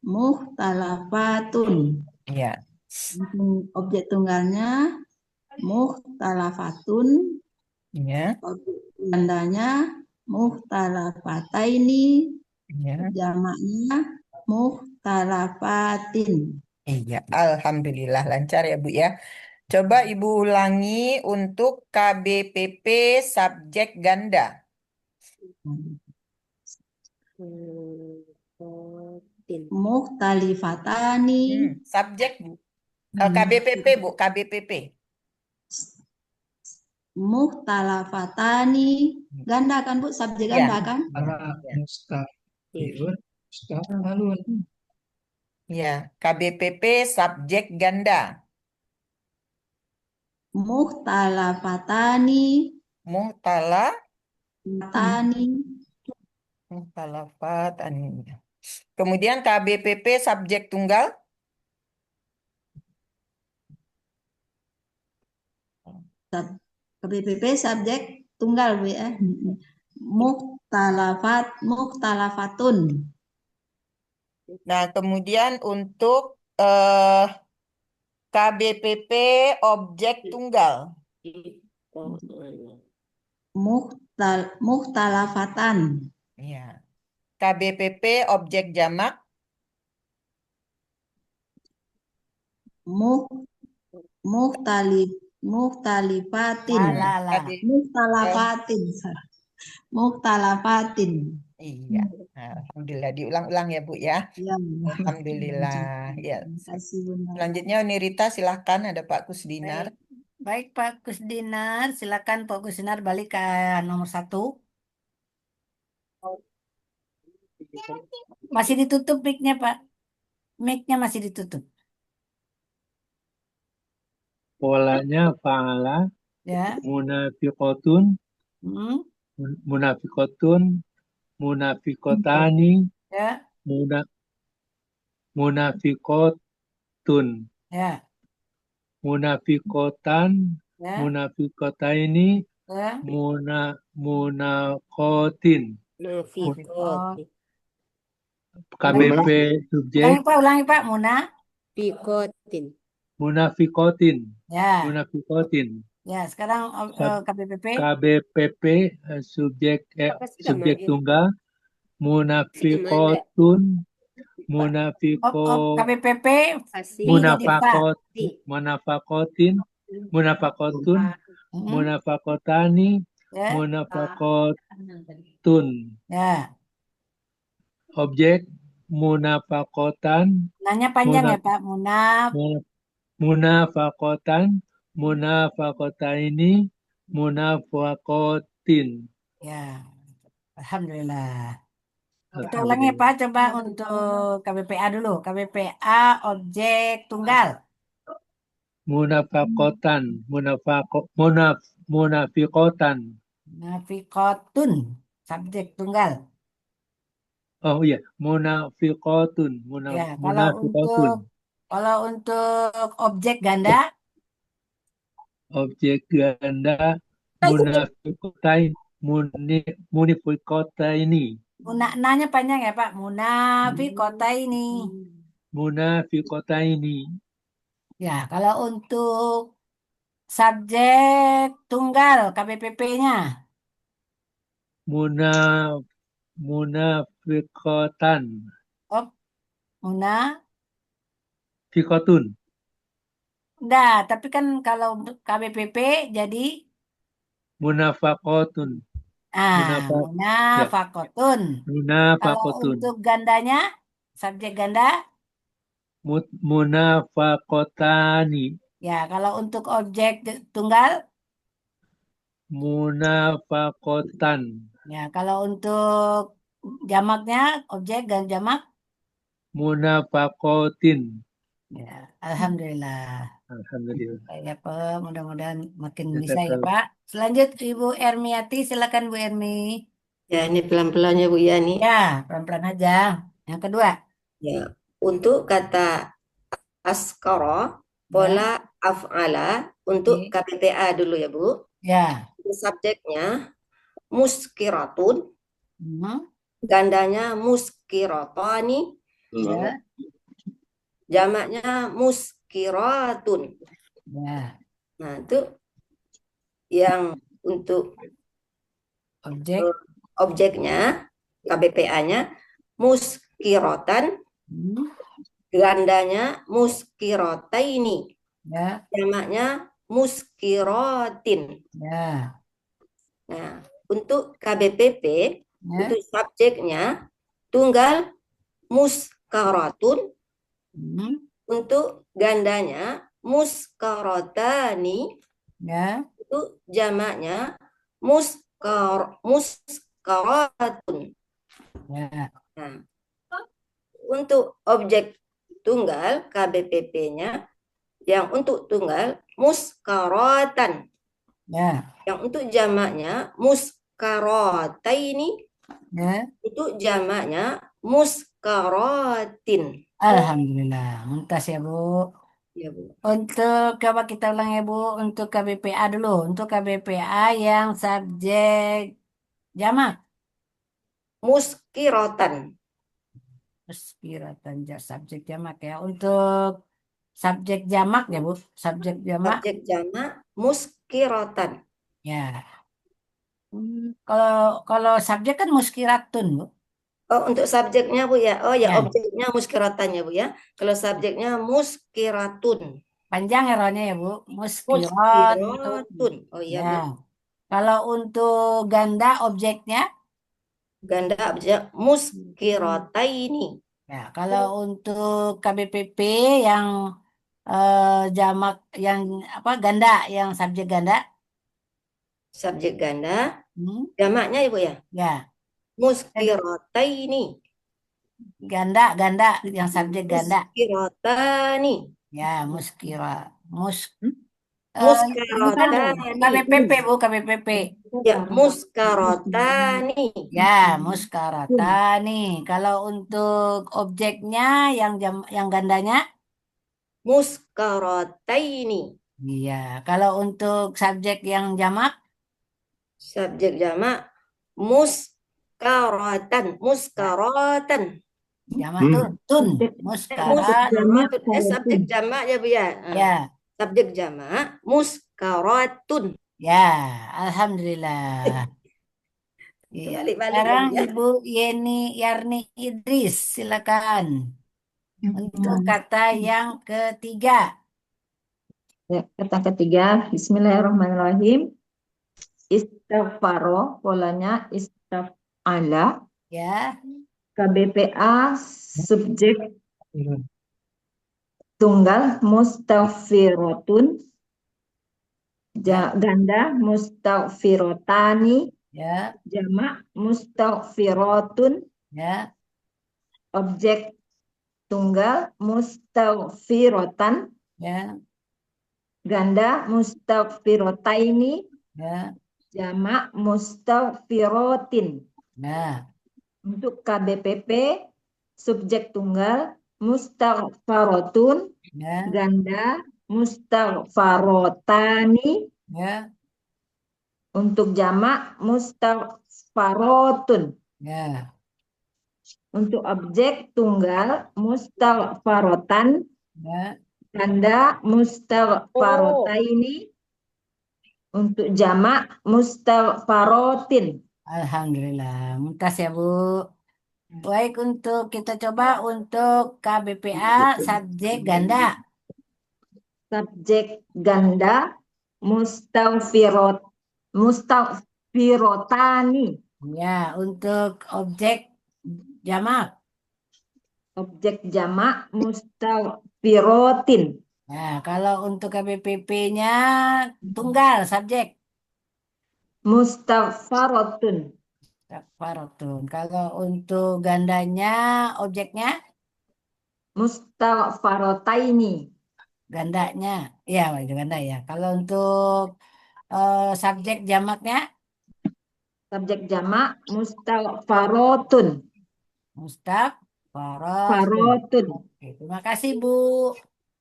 muhtalafatun. Ya. Objek tunggalnya muhtalafatun. Ya. Objek gandanya muhtalafataini. Ya. Jamaknya muhtalafatin. Iya, alhamdulillah lancar ya Bu ya. Coba Ibu ulangi untuk KBPP subjek ganda. Muhtalifatani. Subjek Bu. KBPP Bu, KBPP. Muhtalafatani. Ganda kan Bu, subjek ganda kan? Ya, KBPP subjek ganda. Muhtalafatani. Muhtalafatani. Kemudian KBPP subjek tunggal. KBPP subjek tunggal Bu ya. Mukhtalafatun. Nah, kemudian untuk KBPP objek tunggal. Mukhtalafatan. Iya. KBPP objek jamak. Mukhtalifatin. Mukhtalafatin. Iya. Alhamdulillah. Diulang-ulang ya, Bu ya. Ya. Alhamdulillah. Ya. Terima kasih Bunda. Selanjutnya Nirita, silahkan ada Pak Kusdinar. Baik Pak Kusdinar, silakan Pak Kusdinar balik ke nomor 1. Masih ditutup mic-nya Pak. Mic-nya masih ditutup. Polanya fa'ala, Ya. munafiqatun, munafiqatun, munafiqatani, Ya. munafiqatun, Ya. munafiqatan, Ya. munafiqataini, Ya. munaqatin. KBP subjek Ulangi Pak. Munafiqatin. munafiqatin. Ya. Munafiqatin. Ya, sekarang KBPP. KBPP subjek tunggal munafiqatun KBPP munafaqatin munafaqatani munafaqatun. Ya. Objek munafaqatan. Nanya panjang ya Pak. Munafaqatan, munafaqataini, munafaqatin. Ya. Alhamdulillah. Kita ulangi Pak, coba untuk KBPA dulu. KBPA objek tunggal. Munafaqatan, munafiqatan. Munafiqatun, subjek tunggal. Oh iya, munafiqatun, Ya, munafiqatun. kalau untuk objek ganda. Objek ganda munafiqataini. Nanya panjang ya Pak. Munafiqataini. Munafiqataini. Ya, kalau untuk subjek tunggal KBPP-nya. Munafiqatan. Munafiqatun. Fiqatun. Enggak, tapi kan kalau KBPP jadi munafaqatun. Munafaqatun. Kalau untuk gandanya, subjek ganda? Munafaqatani. Ya, kalau untuk objek tunggal? Munafaqatan. Ya, kalau untuk jamaknya, objek dan jamak? Munafaqatin. Ya, alhamdulillah. Alhamdulillah. Ya Pak, mudah-mudahan makin bisa ya Pak. Selanjut Ibu Ermiati, silakan Bu Ermi. Ya, ini pelan-pelan ya Bu ya nih. Ya, pelan-pelan aja. Yang kedua. Ya, untuk kata askara, pola af'ala untuk KBPA dulu ya Bu. Ya. Subjeknya muskiratun. Gandanya muskiratani. Ya. Jamaknya muskiratun. Ya. Nah, itu yang untuk objeknya, KBPA-nya muskiratan. Gandanya muskirataini. Ya. Jamaknya muskiratin. Ya. Nah, untuk KBPP, untuk subjeknya tunggal muskaratun. Untuk gandanya muskaratani. Ya. Untuk jamaknya muskaratun. Ya. Nah, untuk objek tunggal KBPP-nya yang untuk tunggal muskaratan. Ya. Yang untuk jamaknya muskarataini. Ya. Untuk jamaknya muskaratin. Alhamdulillah, muntas ya Bu. Ya, Bu. Untuk coba kita ulang ya Bu, untuk KBPA dulu. Untuk KBPA yang subjek jamak. Muskirotan. Muskiratan subjek jamak ya. Untuk subjek jamak ya Bu, subjek jamak. Subjek jamak muskirotan. Ya. Kalau subjek kan muskiratun Bu. Oh, untuk subjeknya Bu ya. Oh ya, Ya. objeknya muskirotannya Bu ya. Kalau subjeknya muskiratun. Panjang eranya ya Bu, muskiratun. Muskiratun. Oh iya Bu. Ya. Kalau untuk ganda objeknya, Ganda objek muskirotaini. ya. Kalau untuk KBPP yang jamak yang apa ganda, yang subjek ganda, Subjek ganda. Jamaknya ya Bu ya. ya. Muskirotaini. Ganda yang subjek ganda. Muskirotani. Ya, muskira. Muskarotani. KBPP Bu, KBPP. Ya, muskarotani. Ya, muskarotani. Kalau untuk objeknya yang gandanya, muskarotaini. iya. Kalau untuk subjek yang jamak, subjek jamak muskarotan. Jamak tun. Muskarat. Subjek jamak ya Bu ya. Ya. Subjek jamak muskaratun. Ya, alhamdulillah. Iya. Sekarang Ibu Yarni Idris, silakan. Untuk kata yang ketiga. Ya, kata ketiga, Bismillahirrahmanirrahim. Istighfaro, polanya istaf'ala. Ya. KBPA, subjek tunggal, mustaghfiratun. Ganda, mustaghfirotani. Ya. Jamak, mustaghfiratun. Ya. Objek tunggal, mustaghfirotan. Ya. Ganda, mustaghfirotaini. Ya. Jamak, mustaghfirotin. Nah. Untuk KBPP, subjek tunggal, mustaghfarotun. Ya. Ganda, mustaghfarotani. Ya. Untuk jamak, mustaghfarotun. Ya. Untuk objek tunggal, mustaghfarotan. Ya. Ganda, mustaghfarotaini. Untuk jamak, mustaghfarotin. Alhamdulillah. Mumtaz ya Bu. Baik, untuk kita coba untuk KBPA subjek ganda. Subjek ganda, mustaghfirotani. Ya, untuk objek jamak. Objek jamak, mustaghfirotin. Nah, kalau untuk KBPP-nya tunggal subjek. Mustaghfarotun. Mustaghfarotun. Kalau untuk gandanya objeknya mustaghfarotaini. Gandanya, ya ganda ya. Kalau untuk subjek jamaknya? Subjek jamak mustaghfarotun. Mustaghfarotun. Oke, terima kasih Bu.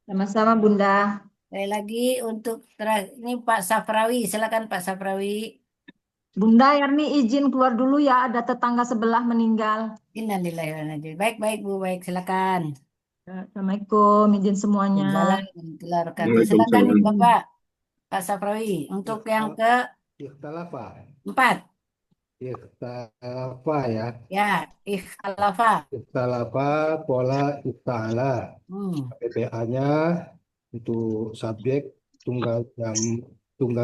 Sama-sama Bunda. Sekali lagi untuk ini Pak Safrawi, silakan Pak Safrawi. Bunda Yarni izin keluar dulu ya, ada tetangga sebelah meninggal. Innalillahi wa inna ilaihi raji'un. Baik Bu, baik silakan. Assalamualaikum, izin semuanya. Silakan Bapak Pak Safrawi untuk yang ke Ikhtalafa. 4. Ikhtalafa ya. Ya, ikhtalafa. Ikhtalafa pola ifta'ala. PPA-nya untuk subjek tunggal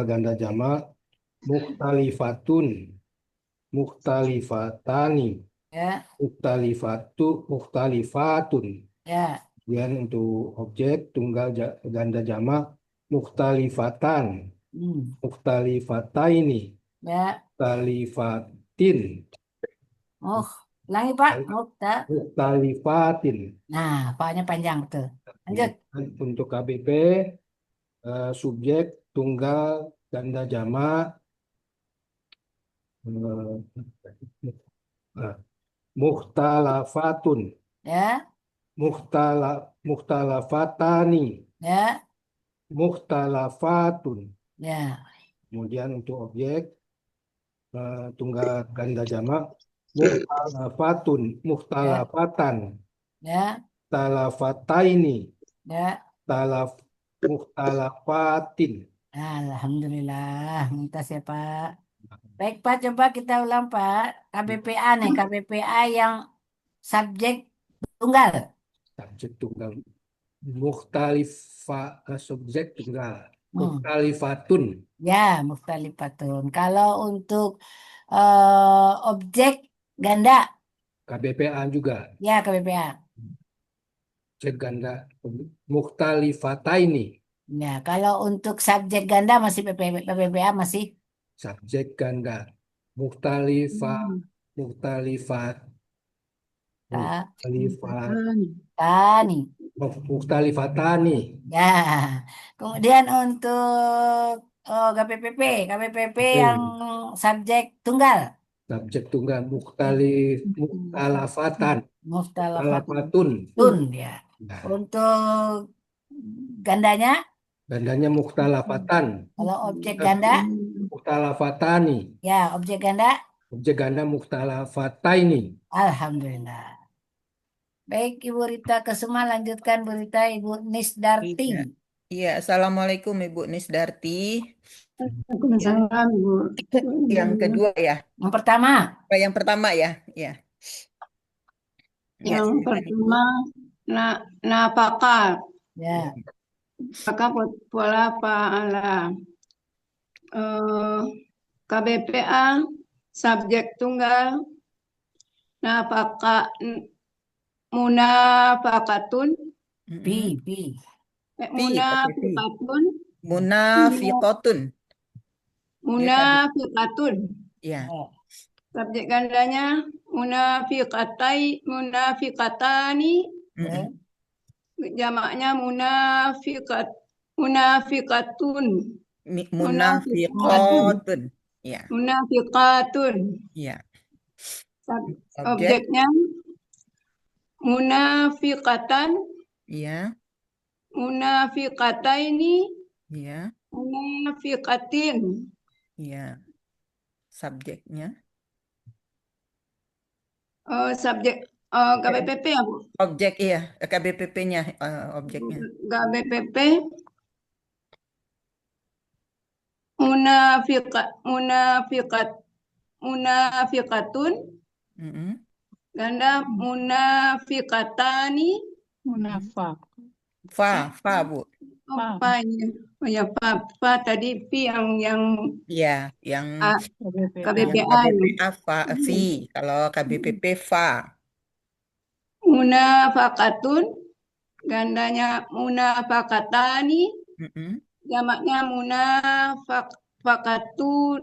ganda jamak mukhtalifatun, mukhtalifatani, ya. Mukhtalifatun. Ya. Kemudian untuk objek tunggal ganda jamak mukhtalifatan, mukhtalifataini, ya. Mukhtalifatin. Ulangi Pak. Mukhtalifatin. Nah, Pak-nya panjang tuh. Lanjut. Untuk KBP subjek tunggal ganda jamak mukhtalafatun. Ya. Mukhtalafatani. Ya. Mukhtalafatun. Ya. Kemudian untuk objek tunggal ganda jamak mukhtalafatun, mukhtalafatan, Ya. talafataini, Ya. mukhtalafatin. Alhamdulillah, minta siapa? Baik Pak, coba kita ulang Pak. KBPA nih, KBPA yang subjek tunggal. Subjek tunggal. Subjek tunggal. Mukhtalifatun. Ya, mukhtalifatun. Kalau untuk objek ganda. KBPA juga. Ya, KBPA. Objek ganda. Mukhtalifataini. Ya, kalau untuk subjek ganda masih PPPA masih subjek ganda. Mukhtalifat. Muhtalifatani. Ya. Kemudian untuk KBPP yang subjek tunggal. Subjek tunggal muhtalafatun. Ya. Untuk gandanya? Gandanya mukhtalafatan. Kalau objek ganda? Mukhtalafatani. Ya, objek ganda? Objek ganda mukhtalafataini. Alhamdulillah. Baik, Ibu Rita Kesuma, lanjutkan Bu Rita, Ibu Nisdarti. Iya, Assalamualaikum Ibu Nisdarti. Waalaikumsalam, Bu. Yang kedua ya? Yang pertama. Yang pertama ya? Iya. Yang pertama, napaka. Ya. Maka pola fa'ala. KBPA, subjek tunggal, napaka, munafakatun. Munafiqatun. Munafiqatun. Ya. Subjek gandanya munafiqatani. Jamaknya munafiqatun. Munafiqatun. Ya. Munafiqatun. Ya. Objeknya munafiqatan. Ya. Munafiqataini. Ya. Munafiqatin. Ya. Subjeknya. Subjek KBPP ya, Bu? Objek, iya. KBPP-nya, objeknya. KBPP. Munafiqatun. Ganda munafiqatani. Munafak. Fa, Bu. Ya, fa tadi fi yang ya, yang KBPA. Fi. Kalau KBPP fa. Munafakatun, gandanya munafakatani, jamaknya munafakatun.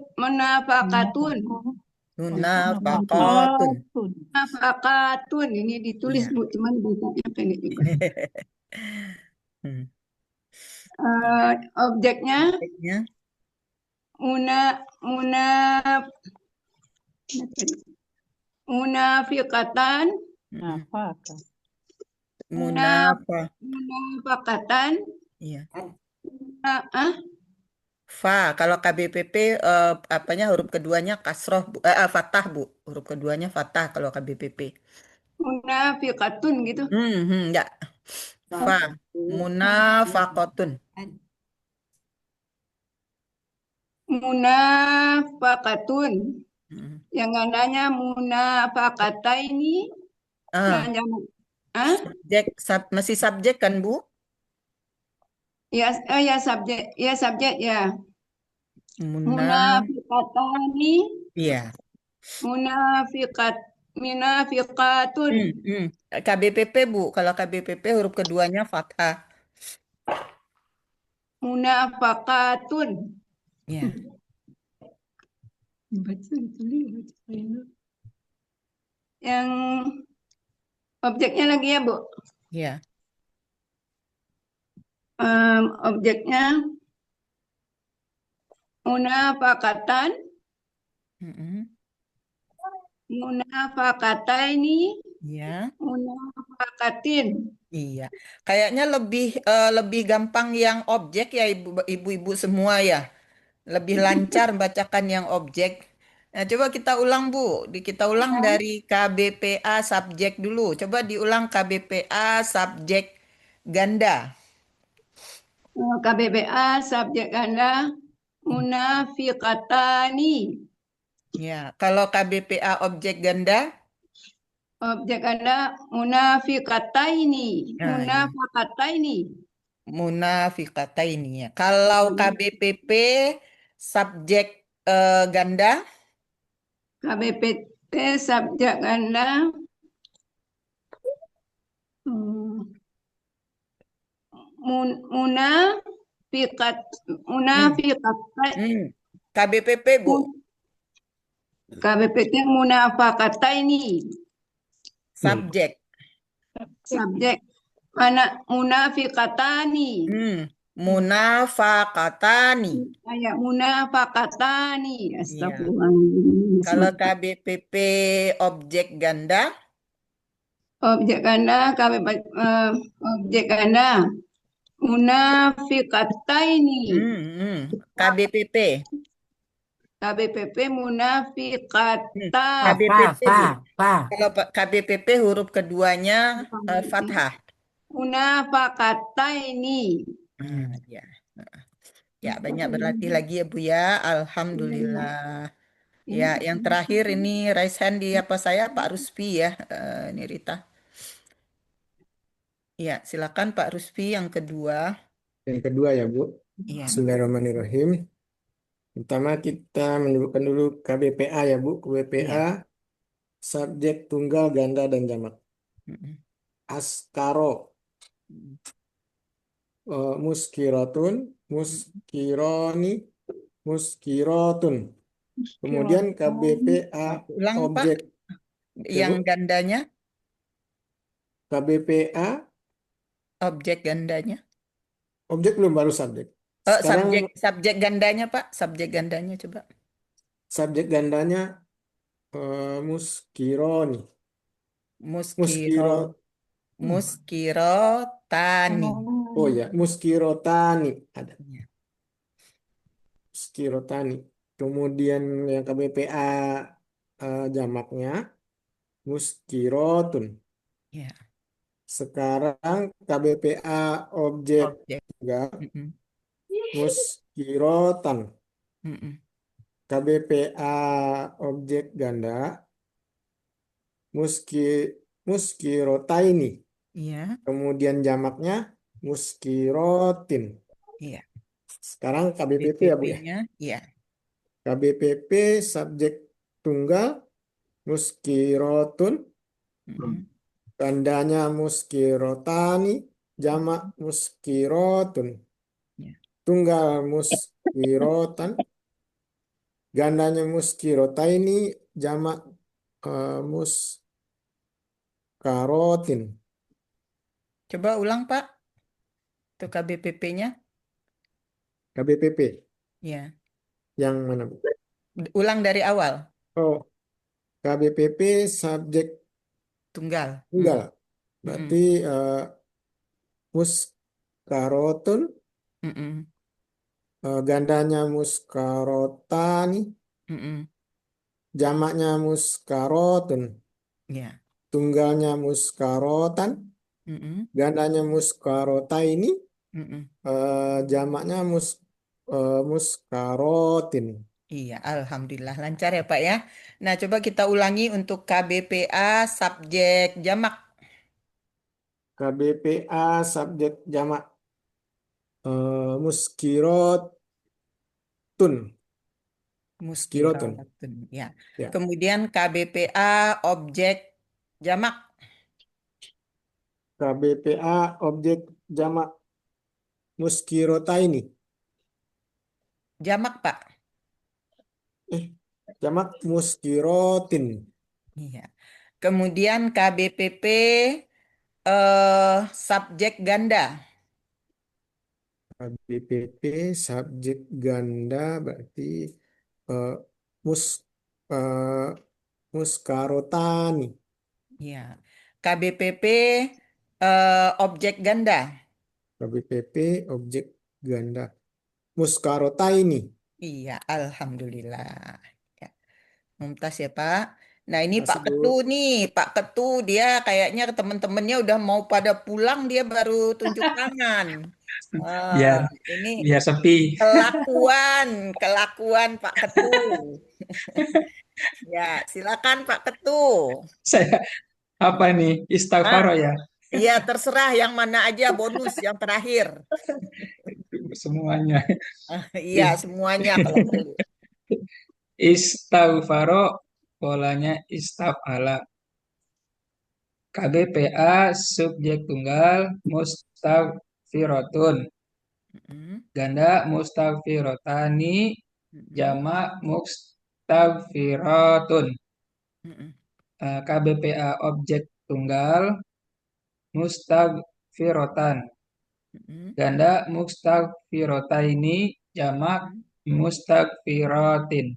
Munafakatun, ini ditulis Bu, cuman bacanya pendek juga. Objeknya munafiqatan. Munafakatan. Iya. Fa, kalau KBPP apanya huruf keduanya kasroh, fathah Bu. Huruf keduanya fathah kalau KBPP. Munafiqatun gitu. Enggak. Fa, munafaqatun. Munafaqatun. Yang gandanya munafaqataini. Masih subjek kan Bu? Ya, subjek ya. Munafiqatani. Iya. Munafiqatun. KBPP Bu, kalau KBPP huruf keduanya fathah. Munafaqatun. Iya. Yang objeknya lagi ya, Bu? Iya. Objeknya munafaqatan. Munafaqataini. Ya. Munafakatin. Iya. Kayaknya lebih gampang yang objek ya ibu-ibu semua ya. Lebih lancar bacakan yang objek. Nah, coba kita ulang Bu. Kita ulang dari KBPA subjek dulu. Coba diulang KBPA subjek ganda. KBPA subjek ganda munafiqatani. Ya, kalau KBPA objek ganda? Objek ganda munafiqataini. Munafaqataini. Munafiqataini ya. Kalau KBPP subjek ganda? KBPT subjek ganda munafiqat KBPP Bu. KBPT munafaqataini. Subjek. Subjek mana munafiqatani. Munafaqatani. Kayak munafaqatani. Iya. Astagfirullahaladzim. Kalau KBPP objek ganda? Objek ganda, objek ganda munafiqataini. KBPP. KBPP munafiqatan. KBPP. Kalau KBPP huruf keduanya fathah. Munafaqataini. Ya. Ya, banyak berlatih lagi ya Bu ya. Alhamdulillah. Ya, yang terakhir ini raise hand di saya Pak Ruspi ya. Ini Rita. Ya, silakan Pak Ruspi yang kedua. Yang kedua ya Bu. Iya. Bismillahirrahmanirrahim. Pertama kita mendudukkan dulu KBPA ya Bu. KBPA subjek tunggal, ganda, dan jamak. Askaro, muskirotun, muskironi, muskirotun. Kemudian KBPA Ulang objek. Pak, yang gandanya? KBPA objek gandanya. Objek belum, baru subjek. Sekarang subjek gandanya Pak, subjek gandanya coba. Subjek gandanya muskironi. Muskirotani. Oh ya, muskirotani ada. Muskirotani. Kemudian yang KBPA jamaknya muskirotun. Ya. Sekarang KBPA objek juga muskirotan. KBPA objek ganda muskirotaini. Iya. Kemudian jamaknya muskirotin. Iya. Sekarang KBPP ya Bu ya. Iya. KBPP subjek tunggal muskirotun. Gandanya muskirotani, jamak muskirotun. Tunggal muskirotan, gandanya muskirotaini, jamak muskarotin. Coba ulang Pak. Itu KBPP-nya. KBPP. Ya. Yang mana Bu? Ulang dari awal. Oh, KBPP subjek tunggal. Tunggal. Berarti muskarotun. Gandanya muskarotani. Jamaknya muskarotun. Yeah. Tunggalnya muskarotan. Gandanya muskarotaini. Jamaknya muskarotin. Iya, alhamdulillah lancar ya Pak ya. Nah, coba kita ulangi untuk KBPA subjek jamak. KBPA subjek jamak. Muskirotun. Muskirotun. Ya. Kemudian KBPA objek jamak. KBPA objek jamak. Muskirotaini. Jamak Pak. Jamak muskirotin. Iya. Kemudian KBPP subjek ganda. KBPP subjek ganda berarti muskarotani. Iya. KBPP objek ganda. KBPP objek ganda. Muskarota ini. Iya, alhamdulillah. Ya. Mumtaz ya Pak. Nah ini Masih, Pak Ketu nih, Pak Ketu dia kayaknya teman-temannya udah mau pada pulang dia baru tunjuk tangan. Biar Ini biar sepi. kelakuan Pak Ketu. Ya, silakan Pak Ketu. Saya apa nih? Istighfar ya. Iya, terserah yang mana aja bonus yang terakhir. Semuanya. Iya, semuanya kalau perlu. Istighfaro polanya istafala. KBPA subjek tunggal mustaghfiratun. Ganda mustaghfirotani, jamak mustaghfiratun. KBPA objek tunggal mustaghfirotan. Ganda mustaghfirotaini, jamak mustaghfirotin.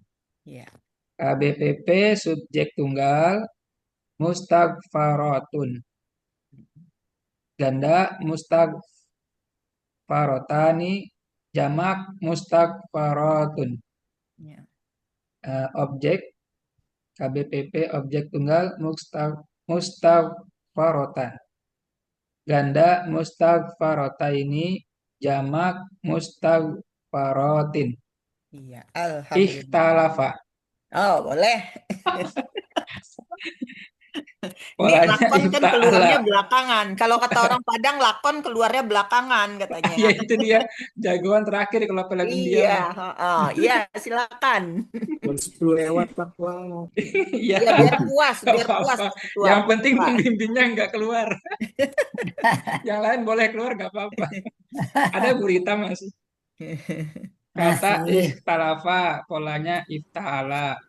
KBPP subjek tunggal mustaghfaratun. Ganda mustaghfarotani, jamak mustaghfaratun. Objek KBPP objek tunggal mustaghfarotan. Ganda mustaghfarotaini, jamak mustaghfarotin. Iya, alhamdulillah. Ikhtalafa. Oh, boleh. Ini Polanya lakon kan keluarnya ifta'ala. belakangan. Kalau kata orang Padang, lakon keluarnya belakangan katanya. Ya itu dia jagoan terakhir kalau film India. Iya, iya silakan. Jam 10 lewat Pak. Wow. Iya. Ya biar puas, biar Apa-apa. puas. Ketua. Yang penting Pak. pembimbingnya nggak keluar. Yang lain boleh keluar nggak apa-apa. Ada berita masih. Kata ikhtalafa, polanya ifta'ala.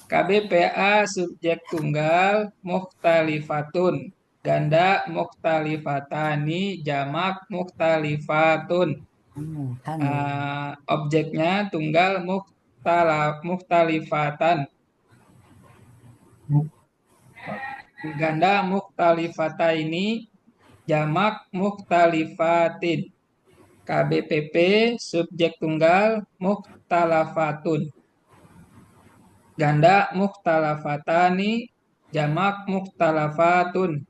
KBPA subjek tunggal mukhtalifatun. Ganda mukhtalifatani, jamak mukhtalifatun. Objeknya tunggal mukhtalifatan. Ganda mukhtalifataini, jamak mukhtalifatin. KBPP subjek tunggal mukhtalafatun. Ganda mukhtalafatani, jamak mukhtalafatun.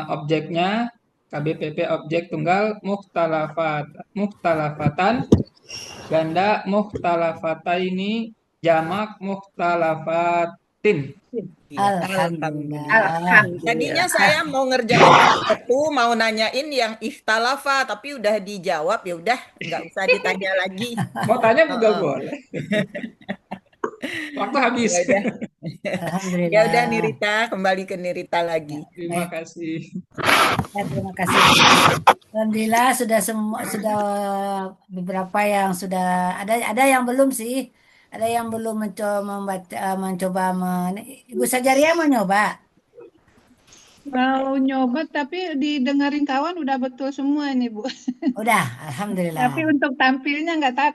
Objeknya KBPP objek tunggal mukhtalafatan. Ganda mukhtalafataini, jamak mukhtalafatin. Alhamdulillah. Tadinya saya mau ngerjain itu, mau nanyain yang ikhtalafa, tapi udah dijawab ya udah nggak usah ditanya lagi. Mau tanya juga boleh. Waktu habis. Ya udah Nirita, kembali ke Nirita lagi. Terima kasih. Ya, terima kasih. Alhamdulillah sudah beberapa yang sudah ada yang belum sih. Ada yang belum mencoba Ibu Sajaria mau nyoba? Mau nyoba tapi didengarin kawan udah betul semua nih Bu. Udah, alhamdulillah. Tapi untuk tampilnya nggak tahu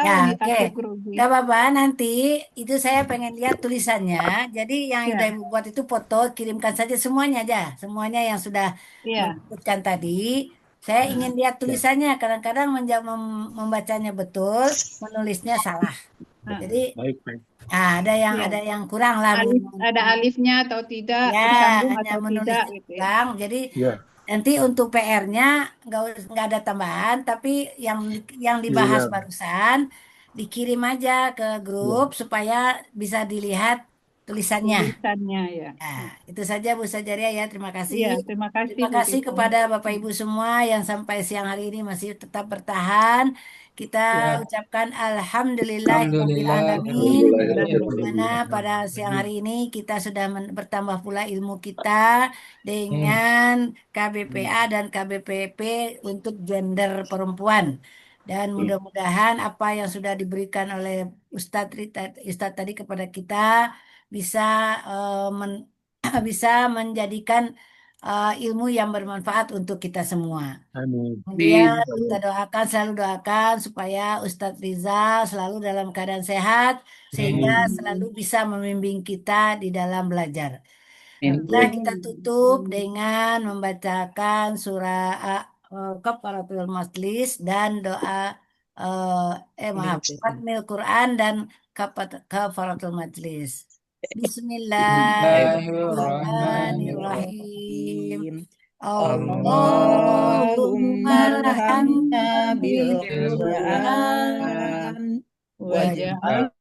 Ya, nih, oke. takut grogi. Gak apa-apa, nanti itu saya pengen lihat tulisannya. Jadi yang udah Ibu buat itu foto, kirimkan saja semuanya aja. Semuanya yang sudah menyebutkan tadi. Saya ingin lihat tulisannya. Kadang-kadang membacanya betul, menulisnya salah. Jadi ada yang kurang lah. Ada alifnya atau tidak, Ya, tersambung hanya atau menulis tidak gitu ya. kurang. Jadi nanti untuk PR-nya nggak ada tambahan, tapi yang dibahas barusan dikirim aja ke grup supaya bisa dilihat tulisannya. Tulisannya ya. Nah, itu saja Bu Sajaria ya. Terima kasih. Iya, terima kasih Terima Bu kasih Tito. kepada Bapak Ibu semua yang sampai siang hari ini masih tetap bertahan. Kita ucapkan alhamdulillahirobbilalamin. Karena pada siang hari ini kita sudah bertambah pula ilmu kita dengan KBPA dan KBPP untuk gender perempuan. Dan mudah-mudahan apa yang sudah diberikan oleh Ustadz tadi kepada kita bisa bisa menjadikan ilmu yang bermanfaat untuk kita semua. Kemudian kita selalu doakan supaya Ustadz Rizal selalu dalam keadaan sehat sehingga selalu bisa membimbing kita di dalam belajar. Nah, kita tutup dengan membacakan surah Kafaratul Majlis dan doa maaf, Khatmil Quran dan Kafaratul Majlis. Bismillahirrahmanirrahim. Allahumma arhamna bil Quran waj'alna